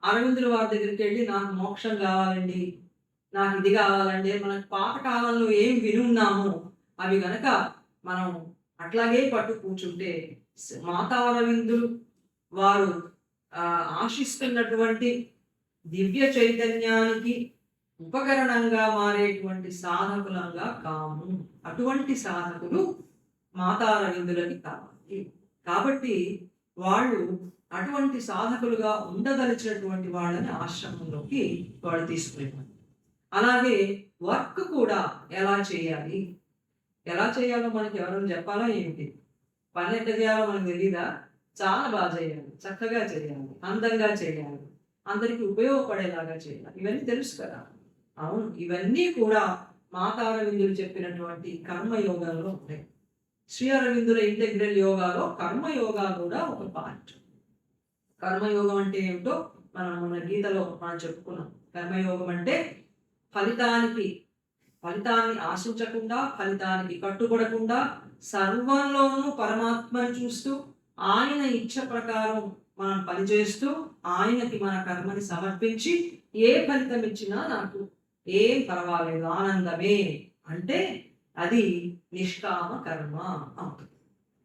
అరవిందుల వారి దగ్గరికి వెళ్ళి నాకు మోక్షం కావాలండి, నాకు ఇది కావాలండి, మనకు పాత కాలంలో ఏం వినున్నామో అవి గనక మనం అట్లాగే పట్టు కూర్చుంటే మాతా అరవిందులు వారు ఆశిస్తున్నటువంటి దివ్య చైతన్యానికి ఉపకరణంగా మారేటువంటి సాధకులంగా కాము. అటువంటి సాధకులు మాతా అరవిందులని కావాలి. కాబట్టి వాళ్ళు అటువంటి సాధకులుగా ఉండదలిచినటువంటి వాళ్ళని ఆశ్రమంలోకి వాళ్ళు తీసుకెళ్ళారు. అలాగే వర్క్ కూడా ఎలా చేయాలి, ఎలా చేయాలో మనకి ఎవరైనా చెప్పాలా ఏంటి? పని ఎట్లా చేయాలో మనకు తెలీదా? చాలా బాగా చేయాలి, చక్కగా చేయాలి, అందంగా చేయాలి, అందరికీ ఉపయోగపడేలాగా చేయాలి, ఇవన్నీ తెలుసు కదా. అవును, ఇవన్నీ కూడా మాతా అరవిందులు చెప్పినటువంటి కర్మయోగంలో ఉంటాయి. శ్రీ అరవిందుల ఇంటెగ్రల్ యోగాలో కర్మయోగా కూడా ఒక పార్ట్. కర్మయోగం అంటే ఏమిటో మన గీతలో మనం చెప్పుకున్నాం. కర్మయోగం అంటే ఫలితాన్ని ఆశించకుండా, ఫలితానికి కట్టుబడకుండా, సర్వంలోనూ పరమాత్మని చూస్తూ ఆయన ఇచ్చ ప్రకారం మనం పనిచేస్తూ ఆయనకి మన కర్మని సమర్పించి ఏ ఫలితం ఇచ్చినా నాకు ఏం పర్వాలేదు, ఆనందమే అంటే అది నిష్కామ కర్మ అవుతుంది.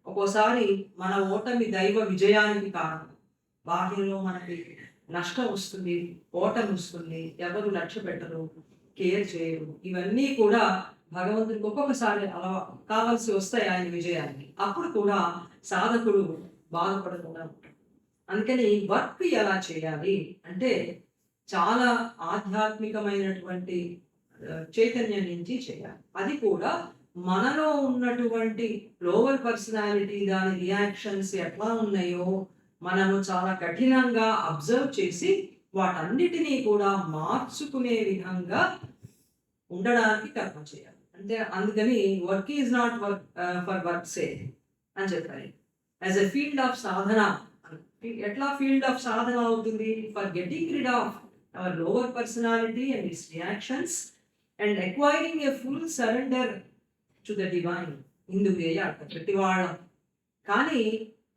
ఒక్కోసారి మన ఓటమి దైవ విజయానికి కారణం. బాహ్యంలో మనకి నష్టం వస్తుంది, ఓటమి వస్తుంది, ఎవరు లక్ష్య పెట్టరు, కేర్ చేయరు. ఇవన్నీ కూడా భగవంతుడికి ఒక్కొక్కసారి అలా కావాల్సి వస్తాయి ఆయన విజయానికి. అప్పుడు కూడా సాధకుడు బాధపడకుండా ఉంటాడు. అందుకని వర్క్ ఎలా చేయాలి అంటే చాలా ఆధ్యాత్మికమైనటువంటి చైతన్యం నుంచి చేయాలి. అది కూడా మనలో ఉన్నటువంటి లోవర్ పర్సనాలిటీ, దాని రియాక్షన్స్ ఎట్లా ఉన్నాయో మనము చాలా కఠినంగా అబ్జర్వ్ చేసి వాటన్నిటినీ కూడా మార్చుకునే విధంగా ఉండడానికి కర్మ చేయాలి. అంటే అందుకని work is not work for work sake అని చెప్పాలి. As a field of sadhana. ఎట్లా ఫీల్డ్ ఆఫ్ సాధన అవుతుంది? For getting rid of our lower personality and its reactions and acquiring a full surrender to the divine. ఇందుకు చేయాలి ప్రతి వాళ్ళం. కానీ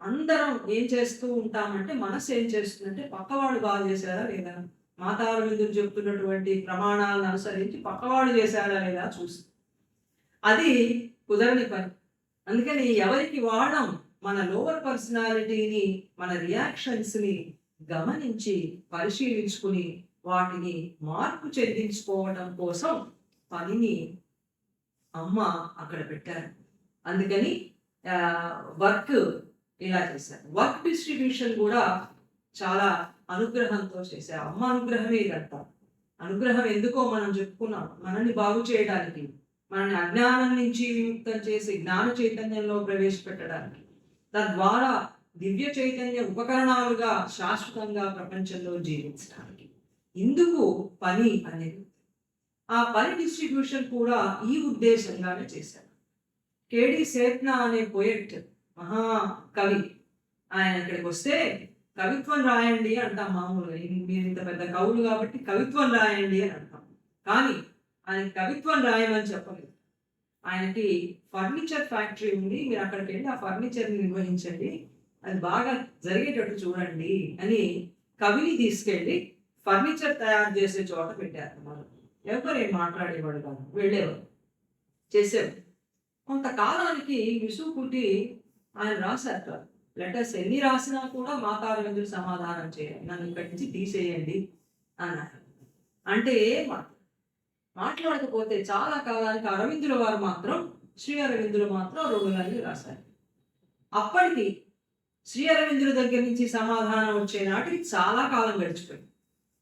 అందరం ఏం చేస్తూ ఉంటామంటే మనసు ఏం చేస్తుందంటే పక్కవాడు బాగా చేశారా లేదా, మాతా అరవిందులు చెప్తున్నటువంటి ప్రమాణాలను అనుసరించి పక్కవాడు చేశారా లేదా చూస్తుంది. అది కుదరని పని. అందుకని ఎవరికి వాడం మన లోవర్ పర్సనాలిటీని, మన రియాక్షన్స్ని గమనించి పరిశీలించుకుని వాటిని మార్పు చెందించుకోవడం కోసం పనిని అమ్మ అక్కడ పెట్టారు. అందుకని వర్క్ ఇలా చేశారు. వర్క్ డిస్ట్రిబ్యూషన్ కూడా చాలా అనుగ్రహంతో చేశారు. అమ్మ అనుగ్రహమే ఇదంతా. అనుగ్రహం ఎందుకో మనం చెప్పుకున్నాం, మనల్ని బాగు చేయడానికి, మనల్ని అజ్ఞానం నుంచి విముక్తం చేసి జ్ఞాన చైతన్యంలో ప్రవేశపెట్టడానికి, తద్వారా దివ్య చైతన్య ఉపకరణాలుగా శాశ్వతంగా ప్రపంచంలో జీవించడానికి. ఇందుకు పని అనేది. ఆ పని డిస్ట్రిబ్యూషన్ కూడా ఈ ఉద్దేశంగానే చేశారు. కేడి సేత్న అనే పోయెట్, మహాకవి, ఆయన ఇక్కడికి వస్తే కవిత్వం రాయండి అంటాం. మామూలుగా మీరు ఇంత పెద్ద కవులు కాబట్టి కవిత్వం రాయండి అని అంటాం. కానీ ఆయన కవిత్వం రాయమని చెప్పలేదు. ఆయనకి ఫర్నిచర్ ఫ్యాక్టరీ ఉంది, మీరు అక్కడికి వెళ్ళి ఆ ఫర్నిచర్ని నిర్వహించండి, అది బాగా జరిగేటట్టు చూడండి అని కవిని తీసుకెళ్ళి ఫర్నిచర్ తయారు చేసే చోట పెట్టారు. మనం ఎవరు ఏం మాట్లాడేవాడు కాదు, వెళ్ళేవారు, చేసేవారు. కొంతకాలానికి విసుగు పుట్టి ఆయన రాశారు లెటర్స్. ఎన్ని రాసినా కూడా మాతారవిందులు సమాధానం చేయాలి, నన్ను ఇక్కడి నుంచి తీసేయండి అన్నారు. అంటే మాట్లాడకపోతే చాలా కాలానికి అరవిందుల వారు మాత్రం, శ్రీ అరవిందులు మాత్రం 2 లైన్లు రాశారు. అప్పటికి శ్రీ అరవిందుల దగ్గర నుంచి సమాధానం వచ్చే నాటికి చాలా కాలం గడిచిపోయింది.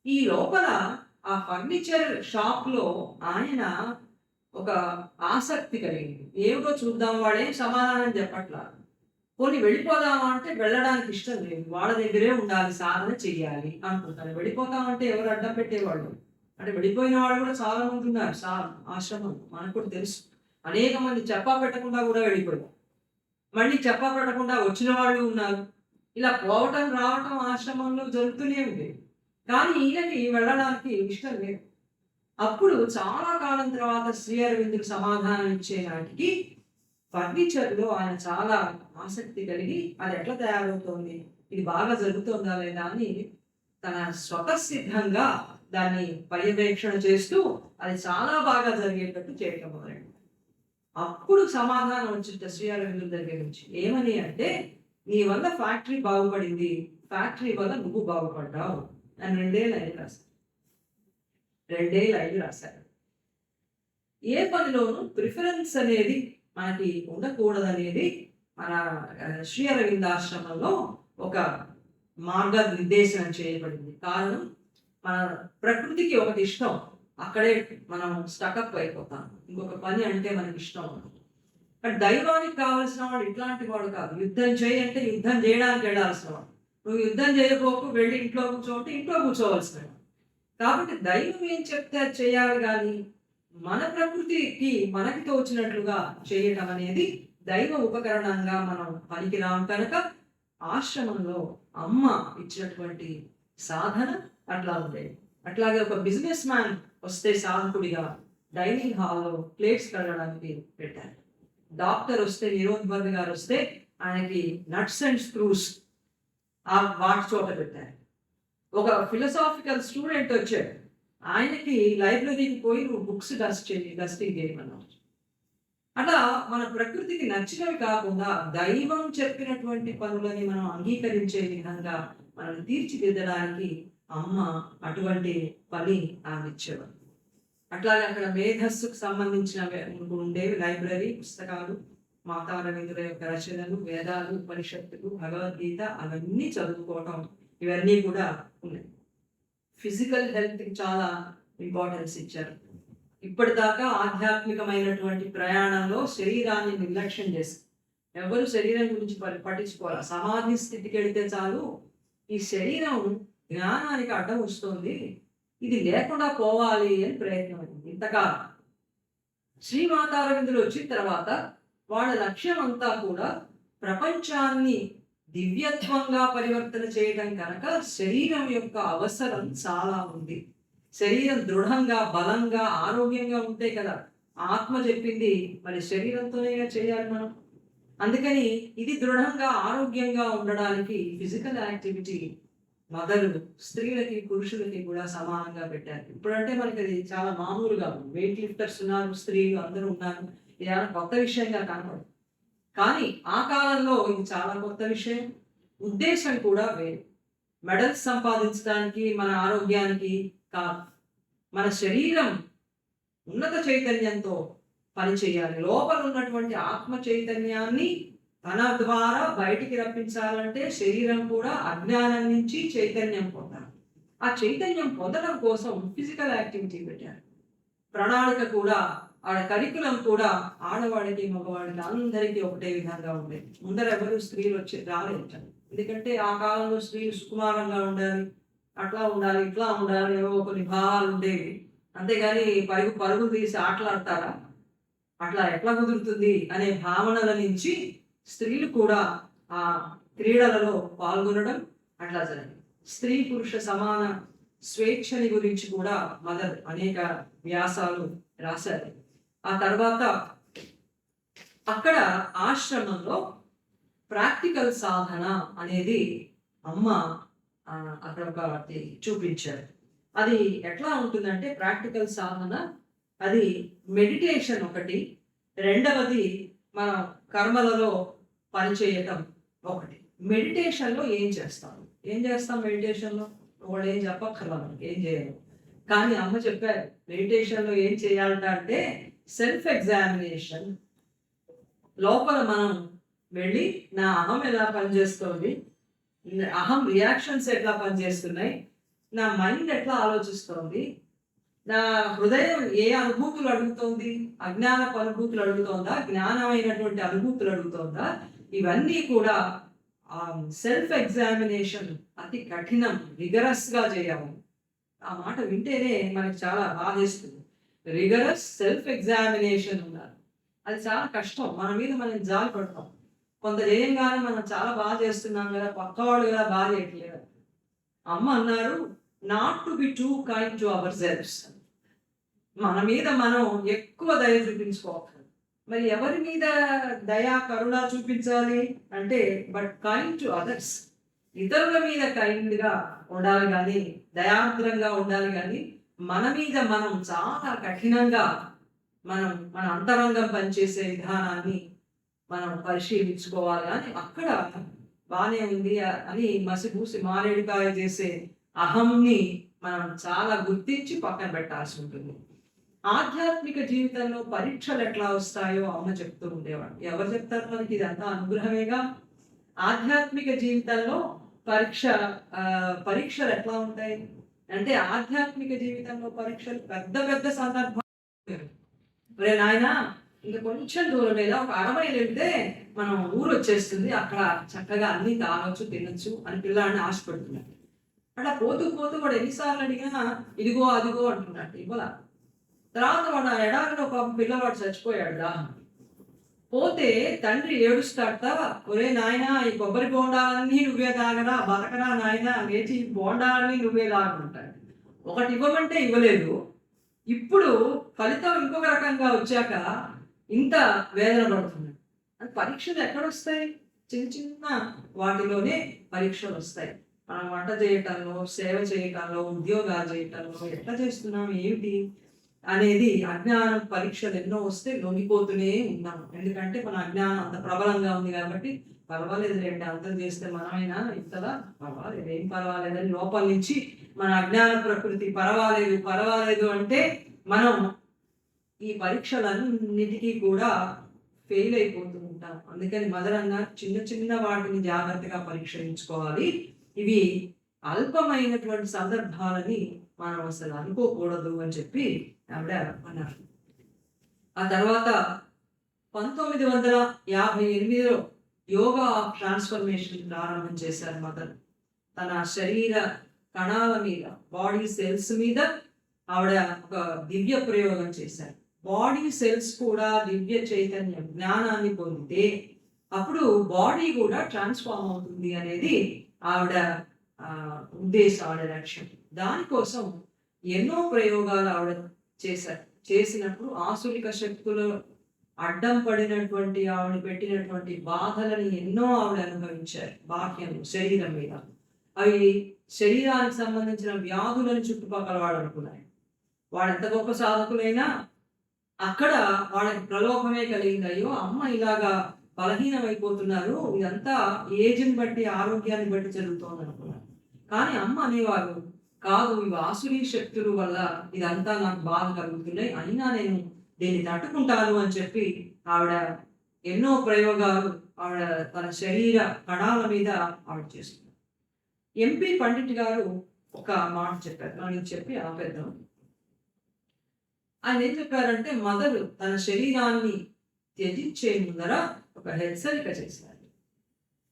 ఈ లోపల ఆ ఫర్నిచర్ షాప్లో ఆయన ఒక ఆసక్తి కలిగింది. ఏమిటో చూద్దాం, వాడేం సమాధానం చెప్పట్లా, పోనీ వెళ్ళిపోదామా అంటే వెళ్ళడానికి ఇష్టం లేదు, వాళ్ళ దగ్గరే ఉండాలి, సాధన చెయ్యాలి అనుకుంటాను. వెళ్ళిపోతామంటే ఎవరు అడ్డం పెట్టేవాళ్ళు? అంటే వెళ్ళిపోయిన వాళ్ళు కూడా చాలా మంది ఉన్నారు ఆశ్రమం, మనకు కూడా తెలుసు. అనేక మంది చెప్పా పెట్టకుండా కూడా వెళ్ళిపోయారు, మళ్ళీ చెప్పా పెట్టకుండా వచ్చిన వాళ్ళు ఉన్నారు. ఇలా పోవటం రావటం ఆశ్రమంలో జరుగుతూనే ఉంది. కానీ ఈయనకి వెళ్ళడానికి ఇష్టం లేదు. అప్పుడు చాలా కాలం తర్వాత శ్రీ అరవిందుకు సమాధానం ఇచ్చే నాటికి ఫర్నిచర్లో ఆయన చాలా ఆసక్తి కలిగి, అది ఎట్లా తయారవుతోంది, ఇది బాగా జరుగుతుందా లేదా అని తన స్వతసిద్ధంగా దాన్ని పర్యవేక్షణ చేస్తూ అది చాలా బాగా జరిగేటట్టు చేయటం మొదలైంది. అప్పుడు సమాధానం వచ్చింది శ్రీ అరవిందుల దగ్గర నుంచి. ఏమని అంటే, నీ వల్ల ఫ్యాక్టరీ బాగుపడింది, ఫ్యాక్టరీ వల్ల నువ్వు బాగుపడ్డావు అని 2 లైన్లు రాశారు. 2 లైన్లు రాశారు. ఏ పనిలోనూ ప్రిఫరెన్స్ అనేది మనకి ఉండకూడదనేది మన శ్రీ అరవిందాశ్రమంలో ఒక మార్గనిర్దేశనం చేయబడింది. కారణం, మన ప్రకృతికి ఒకటి ఇష్టం, అక్కడే మనం స్టకప్ అయిపోతాం. ఇంకొక పని అంటే మనకి ఇష్టం. కానీ దైవానికి కావాల్సిన వాడు ఇట్లాంటి వాడు కాదు. యుద్ధం చేయంటే యుద్ధం చేయడానికి వెళ్ళాల్సిన వాడు. నువ్వు యుద్ధం చేయకపోకు, వెళ్ళి ఇంట్లో కూర్చోంటే ఇంట్లో కూర్చోవలసిన వాడు. కాబట్టి దైవం ఏం చెప్తే చేయాలి, కానీ మన ప్రకృతికి మనకి తోచినట్లుగా చేయటం అనేది దైవ ఉపకరణంగా మనం పనికిరాం కనుక ఆశ్రమంలో అమ్మ ఇచ్చినటువంటి సాధన అట్లా ఉండేది. అట్లాగే ఒక బిజినెస్ మ్యాన్ వస్తే సాధకుడిగా డైనింగ్ హాల్లో ప్లేట్స్ కడగడానికి పెట్టారు. డాక్టర్ వస్తే, నిరోధ్ గారు వస్తే ఆయనకి నట్స్ అండ్ స్క్రూస్ వాటి చోట పెట్టారు. ఒక ఫిలసాఫికల్ స్టూడెంట్ వచ్చాడు, ఆయనకి లైబ్రరీకి పోయి నువ్వు బుక్స్ డస్టింగ్ చేయమన్నావు. అట్లా మన ప్రకృతికి నచ్చినవి కాకుండా దైవం చెప్పినటువంటి పనులని మనం అంగీకరించే విధంగా మనం తీర్చిదిద్దడానికి అమ్మ అటువంటి పని ఆమె ఇచ్చేవారు. అట్లాగే అక్కడ మేధస్సుకు సంబంధించిన ఉండేవి లైబ్రరీ, పుస్తకాలు, మాతారవిందుల యొక్క రచనలు, వేదాలు, ఉపనిషత్తులు, భగవద్గీత అవన్నీ చదువుకోవటం, ఇవన్నీ కూడా ఉన్నాయి. ఫిజికల్ హెల్త్కి చాలా ఇంపార్టెన్స్ ఇచ్చారు. ఇప్పటిదాకా ఆధ్యాత్మికమైనటువంటి ప్రయాణంలో శరీరాన్ని నిర్లక్ష్యం చేస్తారు. ఎవరు శరీరం గురించి పట్టించుకోవాలి. సమాధి స్థితికి వెళితే చాలు, ఈ శరీరం జ్ఞానానికి అడ్డం వస్తుంది, ఇది లేకుండా పోవాలి అని ప్రయత్నం అయింది ఇంతకాలం. శ్రీమాతారవిందులు వచ్చిన తర్వాత వాళ్ళ లక్ష్యం అంతా కూడా ప్రపంచాన్ని దివ్యత్వంగా పరివర్తన చేయడం కనుక శరీరం యొక్క అవసరం చాలా ఉంది. శరీరం దృఢంగా, బలంగా, ఆరోగ్యంగా ఉంటే కదా ఆత్మ చెప్పింది, మరి శరీరంతోనే చేయాలి మనం. అందుకని ఇది దృఢంగా, ఆరోగ్యంగా ఉండడానికి ఫిజికల్ యాక్టివిటీ మొదలు స్త్రీలకి, పురుషులకి కూడా సమానంగా పెట్టారు. ఇప్పుడంటే మనకి అది చాలా మామూలుగా వెయిట్ లిఫ్టర్స్ ఉన్నారు, స్త్రీలు అందరూ ఉన్నారు, ఇది కొత్త విషయంగా కనపడదు. కానీ ఆ కాలంలో ఇది చాలా కొత్త విషయం. ఉద్దేశం కూడా వేరు. మెడల్స్ సంపాదించడానికి, మన ఆరోగ్యానికి కాదు, మన శరీరం ఉన్నత చైతన్యంతో పనిచేయాలి. లోపల ఉన్నటువంటి ఆత్మ చైతన్యాన్ని తన ద్వారా బయటికి రప్పించాలంటే శరీరం కూడా అజ్ఞానం నుంచి చైతన్యం పొందాలి. ఆ చైతన్యం పొందడం కోసం ఫిజికల్ యాక్టివిటీ పెట్టారు. ప్రణాళిక కూడా, ఆడ కరికులం కూడా ఆడవాడికి, మగవాడికి అందరికీ ఒకటే విధంగా ఉండేది. ముందర ఎవరు స్త్రీలు వచ్చి రాలేదు. ఎందుకంటే ఆ కాలంలో స్త్రీలు సుకుమారంగా ఉండాలి, అట్లా ఉండాలి, ఇట్లా ఉండాలి, ఏవో కొన్ని భావాలు ఉండేవి. అంతేగాని పరుగులు తీసి ఆటలాడతారా, అట్లా ఎట్లా కుదురుతుంది అనే భావనల నుంచి స్త్రీలు కూడా ఆ క్రీడలలో పాల్గొనడం అట్లా జరిగింది. స్త్రీ పురుష సమాన స్వేచ్ఛని గురించి కూడా మదర్ అనేక వ్యాసాలు రాశారు. ఆ తర్వాత అక్కడ ఆశ్రమంలో ప్రాక్టికల్ సాధన అనేది అమ్మ అక్కడ ఒకటి చూపించారు. అది ఎట్లా ఉంటుందంటే ప్రాక్టికల్ సాధన అది మెడిటేషన్ ఒకటి, రెండవది మన కర్మలలో పనిచేయటం ఒకటి. మెడిటేషన్లో ఏం చేస్తాం మెడిటేషన్లో వాళ్ళు ఏం చెప్పక్కర్లేదు, ఏం చేయాలి. కానీ అమ్మ చెప్పారు మెడిటేషన్లో ఏం చేయాలంట అంటే సెల్ఫ్ ఎగ్జామినేషన్. లోపల మనం వెళ్ళి నా అహం ఎలా పనిచేస్తుంది, అహం రియాక్షన్స్ ఎట్లా పనిచేస్తున్నాయి, నా మైండ్ ఎట్లా ఆలోచిస్తోంది, నా హృదయం ఏ అనుభూతులు అడుగుతోంది, అజ్ఞానపు అనుభూతులు అడుగుతోందా, జ్ఞానమైనటువంటి అనుభూతులు అడుగుతోందా, ఇవన్నీ కూడా సెల్ఫ్ ఎగ్జామినేషన్ అతి కఠినం, రిగరస్గా చేయాలి. ఆ మాట వింటేనే మనకి చాలా బాధేస్తుంది. రిగరస్ సెల్ఫ్ ఎగ్జామినేషన్ ఉన్నారు. అది చాలా కష్టం. మన మీద మనం జాలి పడతాం. కొంత చేయంగానే మనం చాలా బాగా చేస్తున్నాం కదా, పక్కవాళ్ళు కదా బాగా చేయట్లేదు. అమ్మ అన్నారు not to be too kind to our selves. మన మీద మనం ఎక్కువ దయ చూపించుకోవాలి. మరి ఎవరి మీద దయా కరుణ చూపించాలి అంటే బట్ కైండ్ టు అదర్స్. ఇతరుల మీద కైండ్గా ఉండాలి కానీ, దయాద్రంగా ఉండాలి కానీ, మన మీద మనం చాలా కఠినంగా మన అంతరంగం పనిచేసే విధానాన్ని మనం పరిశీలించుకోవాలి. అని అక్కడ బాగానే ఉంది అని మసిపూసి మారేడుకాయ చేసే అహంని మనం చాలా గుర్తించి పక్కన పెట్టాల్సి ఉంటుంది. ఆధ్యాత్మిక జీవితంలో పరీక్షలు ఎట్లా వస్తాయో అమ్మ చెప్తూ ఉండేవాడు. ఎవరు చెప్తారు మనకి? ఇదంతా అనుగ్రహమేగా. ఆధ్యాత్మిక జీవితంలో పరీక్షలు ఎట్లా ఉంటాయి అంటే ఆధ్యాత్మిక జీవితంలో పరీక్షలు పెద్ద పెద్ద సందర్భాలు. రే నాయన ఇంకా కొంచెం దూరం మీద ఒక 60 మైళ్ళు వెళ్తే మనం ఊరు వచ్చేస్తుంది, అక్కడ చక్కగా అన్ని తాగొచ్చు తినొచ్చు అని పిల్లాడిని ఆశపడుతున్నాడు. అట్లా పోతూ పోతూ వాడు ఎన్నిసార్లు అడిగినా ఇదిగో అదిగో అంటున్నాడు, ఇవ్వాల. తర్వాత వాడు ఎడారిలో ఒక పిల్లవాడు చచ్చిపోయాడు దాహం. పోతే తండ్రి ఏడుస్తాడతా, ఒరే నాయన ఈ కొబ్బరి బోండాలన్నీ నువ్వే తాగరా, బతకరా నాయన, లేచి ఈ బోండాలన్నీ నువ్వే తాగుంటాడు. ఒకటి ఇవ్వమంటే ఇవ్వలేదు. ఇప్పుడు ఫలితం ఇంకొక రకంగా వచ్చాక ఇంత వేదన పడుతున్నాడు. పరీక్షలు ఎక్కడొస్తాయి? చిన్న చిన్న వాటిలోనే పరీక్షలు వస్తాయి. మనం వంట చేయటంలో, సేవ చేయటంలో, ఉద్యోగాలు చేయటంలో ఎట్లా చేస్తున్నాం ఏమిటి అనేది అజ్ఞానం పరీక్షలు ఎన్నో వస్తే లొంగిపోతూనే ఉన్నాం. ఎందుకంటే మన అజ్ఞానం అంత ప్రబలంగా ఉంది కాబట్టి పర్వాలేదు రండి అర్థం చేస్తే మనమైనా ఇంతలా పర్వాలేదు, ఏం పర్వాలేదని లోపల నుంచి మన అజ్ఞాన ప్రకృతి పర్వాలేదు అంటే మనం ఈ పరీక్షలన్నిటికీ కూడా ఫెయిల్ అయిపోతూ ఉంటాం. అందుకని మదరంగా చిన్న చిన్న వాటిని జాగ్రత్తగా పరీక్షించుకోవాలి. ఇవి అల్పమైనటువంటి సందర్భాలని మనం అసలు అనుకోకూడదు అని చెప్పి ఆవిడ అన్నారు. ఆ తర్వాత 1958లో యోగా ట్రాన్స్ఫర్మేషన్ ప్రారంభం చేశారు మదర్. తన శరీర కణాల మీద, బాడీ సెల్స్ మీద ఆవిడ ఒక దివ్య ప్రయోగం చేశారు. బాడీ సెల్స్ కూడా దివ్య చైతన్యం జ్ఞానాన్ని పొందితే అప్పుడు బాడీ కూడా ట్రాన్స్ఫార్మ్ అవుతుంది అనేది ఆవిడ ఉద్దేశం, ఆవిడ లక్ష్యం. దానికోసం ఎన్నో ప్రయోగాలు ఆవిడ చేశారు. చేసినప్పుడు ఆసురిక శక్తులు అడ్డం పడినటువంటి ఆవిడ పెట్టినటువంటి బాధలని ఎన్నో ఆవిడ అనుభవించారు. బాహ్యం శరీరం మీద అవి శరీరానికి సంబంధించిన వ్యాధులను చుట్టుపక్కల వాడు అనుకున్నారు. వాడెంత గొప్ప సాధకులైనా అక్కడ వాళ్ళకి ప్రలోభమే కలిగింది. అయ్యో అమ్మ ఇలాగా బలహీనమైపోతున్నారు, ఇదంతా ఏజ్ని బట్టి ఆరోగ్యాన్ని బట్టి జరుగుతోంది అనుకున్నారు. కానీ అమ్మ అనేవారు కాదు, ఇవి ఆసురీ శక్తుల వల్ల ఇదంతా నాకు బాధ కలుగుతున్నాయి, అయినా నేను దీన్ని తట్టుకుంటాను అని చెప్పి ఆవిడ ఎన్నో ప్రయోగాలు ఆవిడ తన శరీర కణాల మీద ఆవిడ చేస్తున్నారు. ఎంపీ పండిట్ గారు ఒక మాట చెప్పారు, నేను చెప్పి ఆపేద్దాం. ఆయన ఏం చెప్పారంటే మదర్ తన శరీరాన్ని త్యజించే ముందర ఒక హెచ్చరిక చేశారు.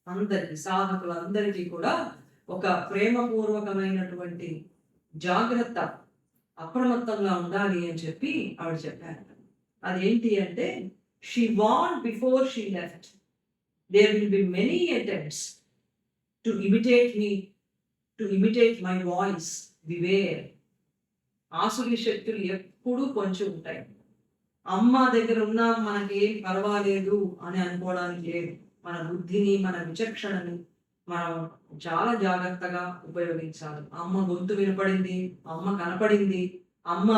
అందరికి, సాధకులందరికీ కూడా ఒక ప్రేమపూర్వకమైనటువంటి జాగ్రత్త, అప్రమత్తంగా ఉండాలి అని చెప్పి ఆవిడ చెప్పారు. అదేంటి అంటే she warned before she left there will be many attempts to imitate me, to imitate my voice beware. ఆసురీ శక్తులు ఎప్పుడూ పొంచి ఉంటాయి. అమ్మ దగ్గర ఉన్నాం మనకేం పర్వాలేదు అని అనుకోవడానికి లేదు. మన బుద్ధిని, మన విచక్షణని మనం చాలా జాగ్రత్తగా ఉపయోగించాలి. అమ్మ గొంతు వినపడింది, అమ్మ కనపడింది, అమ్మ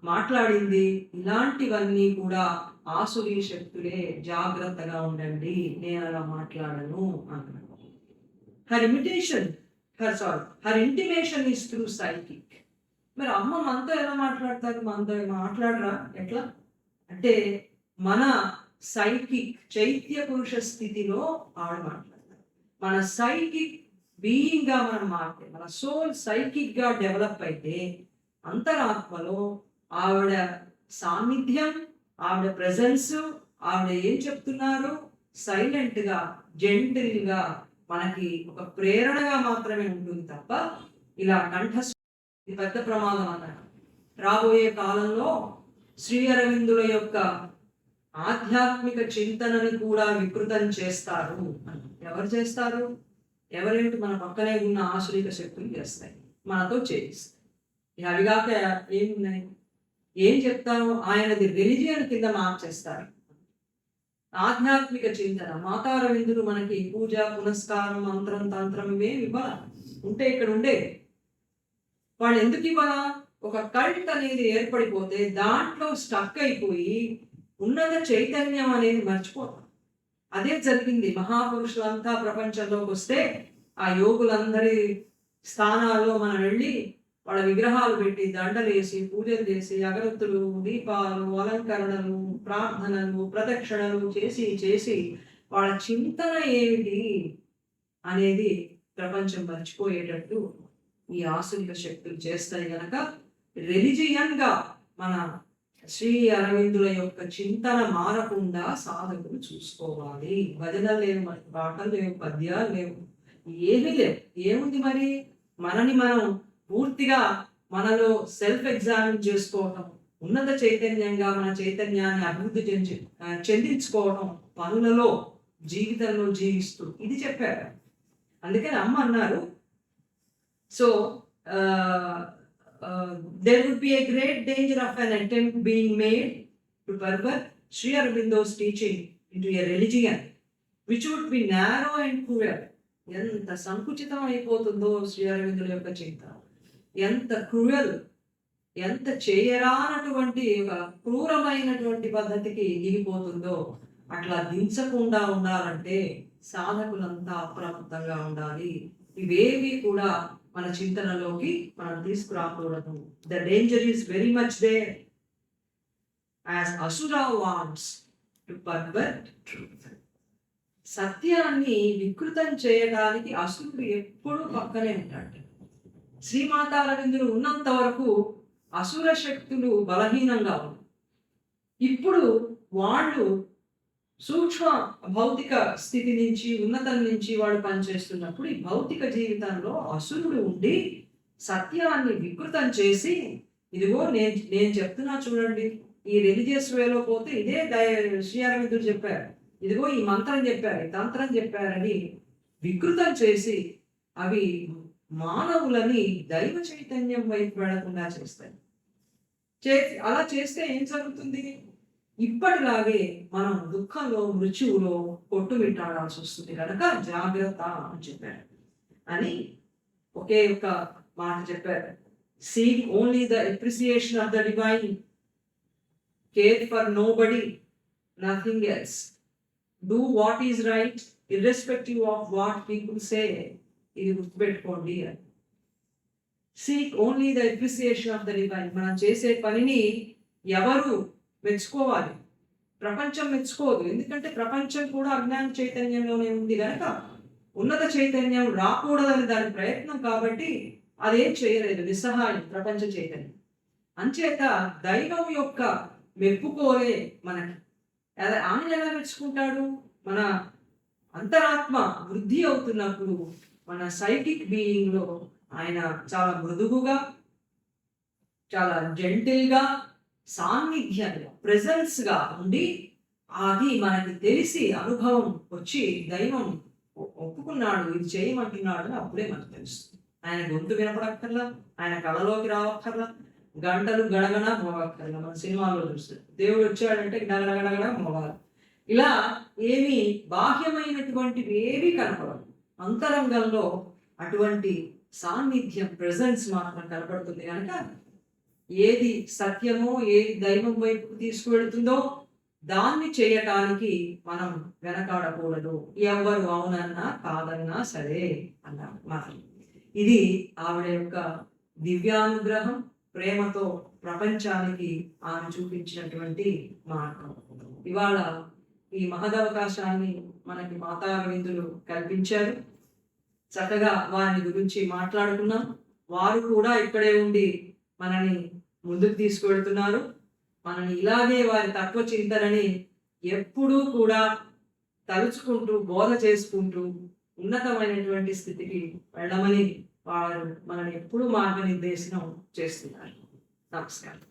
మాట్లాడింది, ఇలాంటివన్నీ కూడా ఆసురీ శక్తులే. జాగ్రత్తగా ఉండండి, నేను అలా మాట్లాడను అన్నాడు. Her intimation is through psychic. మరి అమ్మ మనతో ఎలా మాట్లాడతారు? మనతో మాట్లాడరా? ఎట్లా అంటే మన సైకిక్ చైత్య పురుష స్థితిలో ఆవిడ మాట్లాడతారు. మన సైకిక్ బీయింగ్ గా మనం మారితే, మన సోల్ సైకిక్ గా డెవలప్ అయితే అంతరాత్మలో ఆవిడ సాన్నిధ్యం, ఆవిడ ప్రెజెన్స్, ఆవిడ ఏం చెప్తున్నారు సైలెంట్ గా, జెంటిల్ గా మనకి ఒక ప్రేరణగా మాత్రమే ఉంటుంది తప్ప ఇలా కంఠస్వరం పెద్ద ప్రమాదం అన్నారు. రాబోయే కాలంలో శ్రీ అరవిందుల యొక్క ఆధ్యాత్మిక చింతనని కూడా వికృతం చేస్తారు. ఎవరు చేస్తారు? ఎవరేంటి? మన పక్కనే ఉన్న ఆశ్రిత శక్తులు చేస్తాయి, మనతో చేయిస్తాయి. అవిగాక ఏమున్నాయి? ఏం చెప్తారు? ఆయనది రిలిజియన్ కింద మార్చేస్తారు. ఆధ్యాత్మిక చింతన మాతారవిందులు మనకి పూజ, పునస్కారం, మంత్రం, తంత్రం ఇవేమి ఇవ్వాల? ఉంటే ఇక్కడ ఉండే వాళ్ళు ఎందుకు ఇవ్వాలా? ఒక కల్ట్ అనేది ఏర్పడిపోతే దాంట్లో స్టక్ అయిపోయి ఉన్నత చైతన్యం అనేది మర్చిపోతాం. అదే జరిగింది. మహాపురుషులంతా ప్రపంచంలోకి వస్తే ఆ యోగులందరి స్థానాల్లో మనం వెళ్ళి వాళ్ళ విగ్రహాలు పెట్టి దండలు వేసి పూజలు చేసి అగరత్తులు, దీపాలు, అలంకరణలు, ప్రార్థనలు, ప్రదక్షిణలు చేసి చేసి వాళ్ళ చింతన ఏమిటి అనేది ప్రపంచం మర్చిపోయేటట్టు ఈ ఆసురిక శక్తులు చేస్తాయి. గనక రిలిజియన్ గా మన శ్రీ అరవిందుల యొక్క చింతన మారకుండా సాధకులు చూసుకోవాలి. భజనలు లేవు, పాటలు లేవు, పద్యాలు లేవు, ఏమీ లేవు. ఏముంది మరి? మనని మనం పూర్తిగా మనలో సెల్ఫ్ ఎగ్జామిన్ చేసుకోవటం, ఉన్నత చైతన్యంగా మన చైతన్యాన్ని అభివృద్ధి చెందించుకోవటం, పనులలో జీవితంలో జీవిస్తూ ఇది చెప్పారు. అందుకని అమ్మ అన్నారు, so there would be a great danger of an attempt being made to pervert Sri Aurobindo's teaching into a religion which would be narrow and cruel. ఎంత సంకుచితం అయిపోతుందో శ్రీ అరవిందుల యొక్క చింతన, ఎంత క్రూయల్, ఎంత చేయరానటువంటి ఒక క్రూరమైనటువంటి పద్ధతికి దిగిపోతుందో. అట్లా దించకుండా ఉండాలంటే సాధకులంతా అప్రమత్తంగా ఉండాలి. ఇవేవి కూడా మన చింతనలోకి మనం తీసుకురాకూడదు. The danger is very much there as asura wants to pervert truth. సత్యాన్ని వికృతం చేయడానికి అసురుడు ఎప్పుడూ పక్కనే ఉంటాడు. శ్రీమాతారవిందులు ఉన్నంత వరకు అసుర శక్తులు బలహీనంగా ఉన్నాయి. ఇప్పుడు వాళ్ళు సూక్ష్మ భౌతిక స్థితి నుంచి, ఉన్నతం నుంచి వాడు పనిచేస్తున్నప్పుడు ఈ భౌతిక జీవితంలో అసురుడు ఉండి సత్యాన్ని వికృతం చేసి, ఇదిగో నేను చెప్తున్నా చూడండి, ఈ రిలీజియస్ వేలో పోతే ఇదే శ్రీ అరవిందుడు చెప్పారు, ఇదిగో ఈ మంత్రం చెప్పారు, ఈ తంత్రం చెప్పారని వికృతం చేసి అవి మానవులని దైవ చైతన్యం వైపు వెళ్లకుండా చేస్తాయి. అలా చేస్తే ఏం జరుగుతుంది? ఇప్పటిలాగే మనం దుఃఖంలో, మృత్యువులో కొట్టుమిట్టాడాల్సి వస్తుంది. కనుక జాగ్రత్త అని చెప్పారు. అని ఒకే ఒక మాట చెప్పారు. Seek only the appreciation of the divine, care for no body, nothing else, do what is right irrespective of what people say. ఇది గుర్తుపెట్టుకోండి అని. Seek only the appreciation of the divine. మనం చేసే పనిని ఎవరు మెచ్చుకోవాలి? ప్రపంచం మెచ్చుకోదు. ఎందుకంటే ప్రపంచం కూడా అజ్ఞాన చైతన్యంలోనే ఉంది కనుక ఉన్నత చైతన్యం రాకూడదని దాని ప్రయత్నం. కాబట్టి అదేం చేయలేదు, నిస్సహాయం ప్రపంచ చైతన్యం. అంచేత దైవం యొక్క మెప్పుకోలే మనకి. ఆయన ఎలా మెచ్చుకుంటాడు? మన అంతరాత్మ వృద్ధి అవుతున్నప్పుడు మన సైకిక్ బీయింగ్ లో ఆయన చాలా మృదువుగా, చాలా జెంటిల్గా, సాన్నిధ్యంగా, ప్రెజెన్స్ గా ఉండి అది మనకి తెలిసి అనుభవం వచ్చి దైవం ఒప్పుకున్నాడు, ఇది చేయమంటున్నాడు అని అప్పుడే మనకు తెలుస్తుంది. ఆయన గొంతు వినపడక్కర్లా, ఆయన కళలోకి రావక్కర్లా, గంటలు గడగడ మోగక్కర్లా. మన సినిమాలో చూస్తుంది దేవుడు వచ్చాడంటే గడగడగడ మోగాలి. ఇలా ఏమి బాహ్యమైనటువంటివి ఏవి కనపడవు, అంతరంగంలో అటువంటి సాన్నిధ్యం ప్రెజెన్స్ మాత్రం కనపడుతుంది. కనుక ఏది సత్యమో ఏది దైవం వైపు తీసుకువెళుతుందో దాన్ని చేయటానికి మనం వెనకాడకూడదు. ఎవరు అవునన్నా కాదన్నా సరే అన్నారు మాట. ఇది ఆవిడ యొక్క దివ్యానుగ్రహం, ప్రేమతో ప్రపంచానికి ఆమె చూపించినటువంటి మార్గం. ఇవాళ ఈ మహదవకాశాన్ని మనకి మాతా విందులు కల్పించారు. చక్కగా వారిని గురించి మాట్లాడుకున్నాం. వారు కూడా ఇక్కడే ఉండి మనని ముందుకు తీసుకువెళ్తున్నారు. మనని ఇలాగే వారి తత్వ చింతనని ఎప్పుడూ కూడా తలుచుకుంటూ బోధ చేసుకుంటూ ఉన్నతమైనటువంటి స్థితికి వెళ్ళమని వారు మనని ఎప్పుడూ మార్గనిర్దేశనం చేస్తున్నారు. నమస్కారం.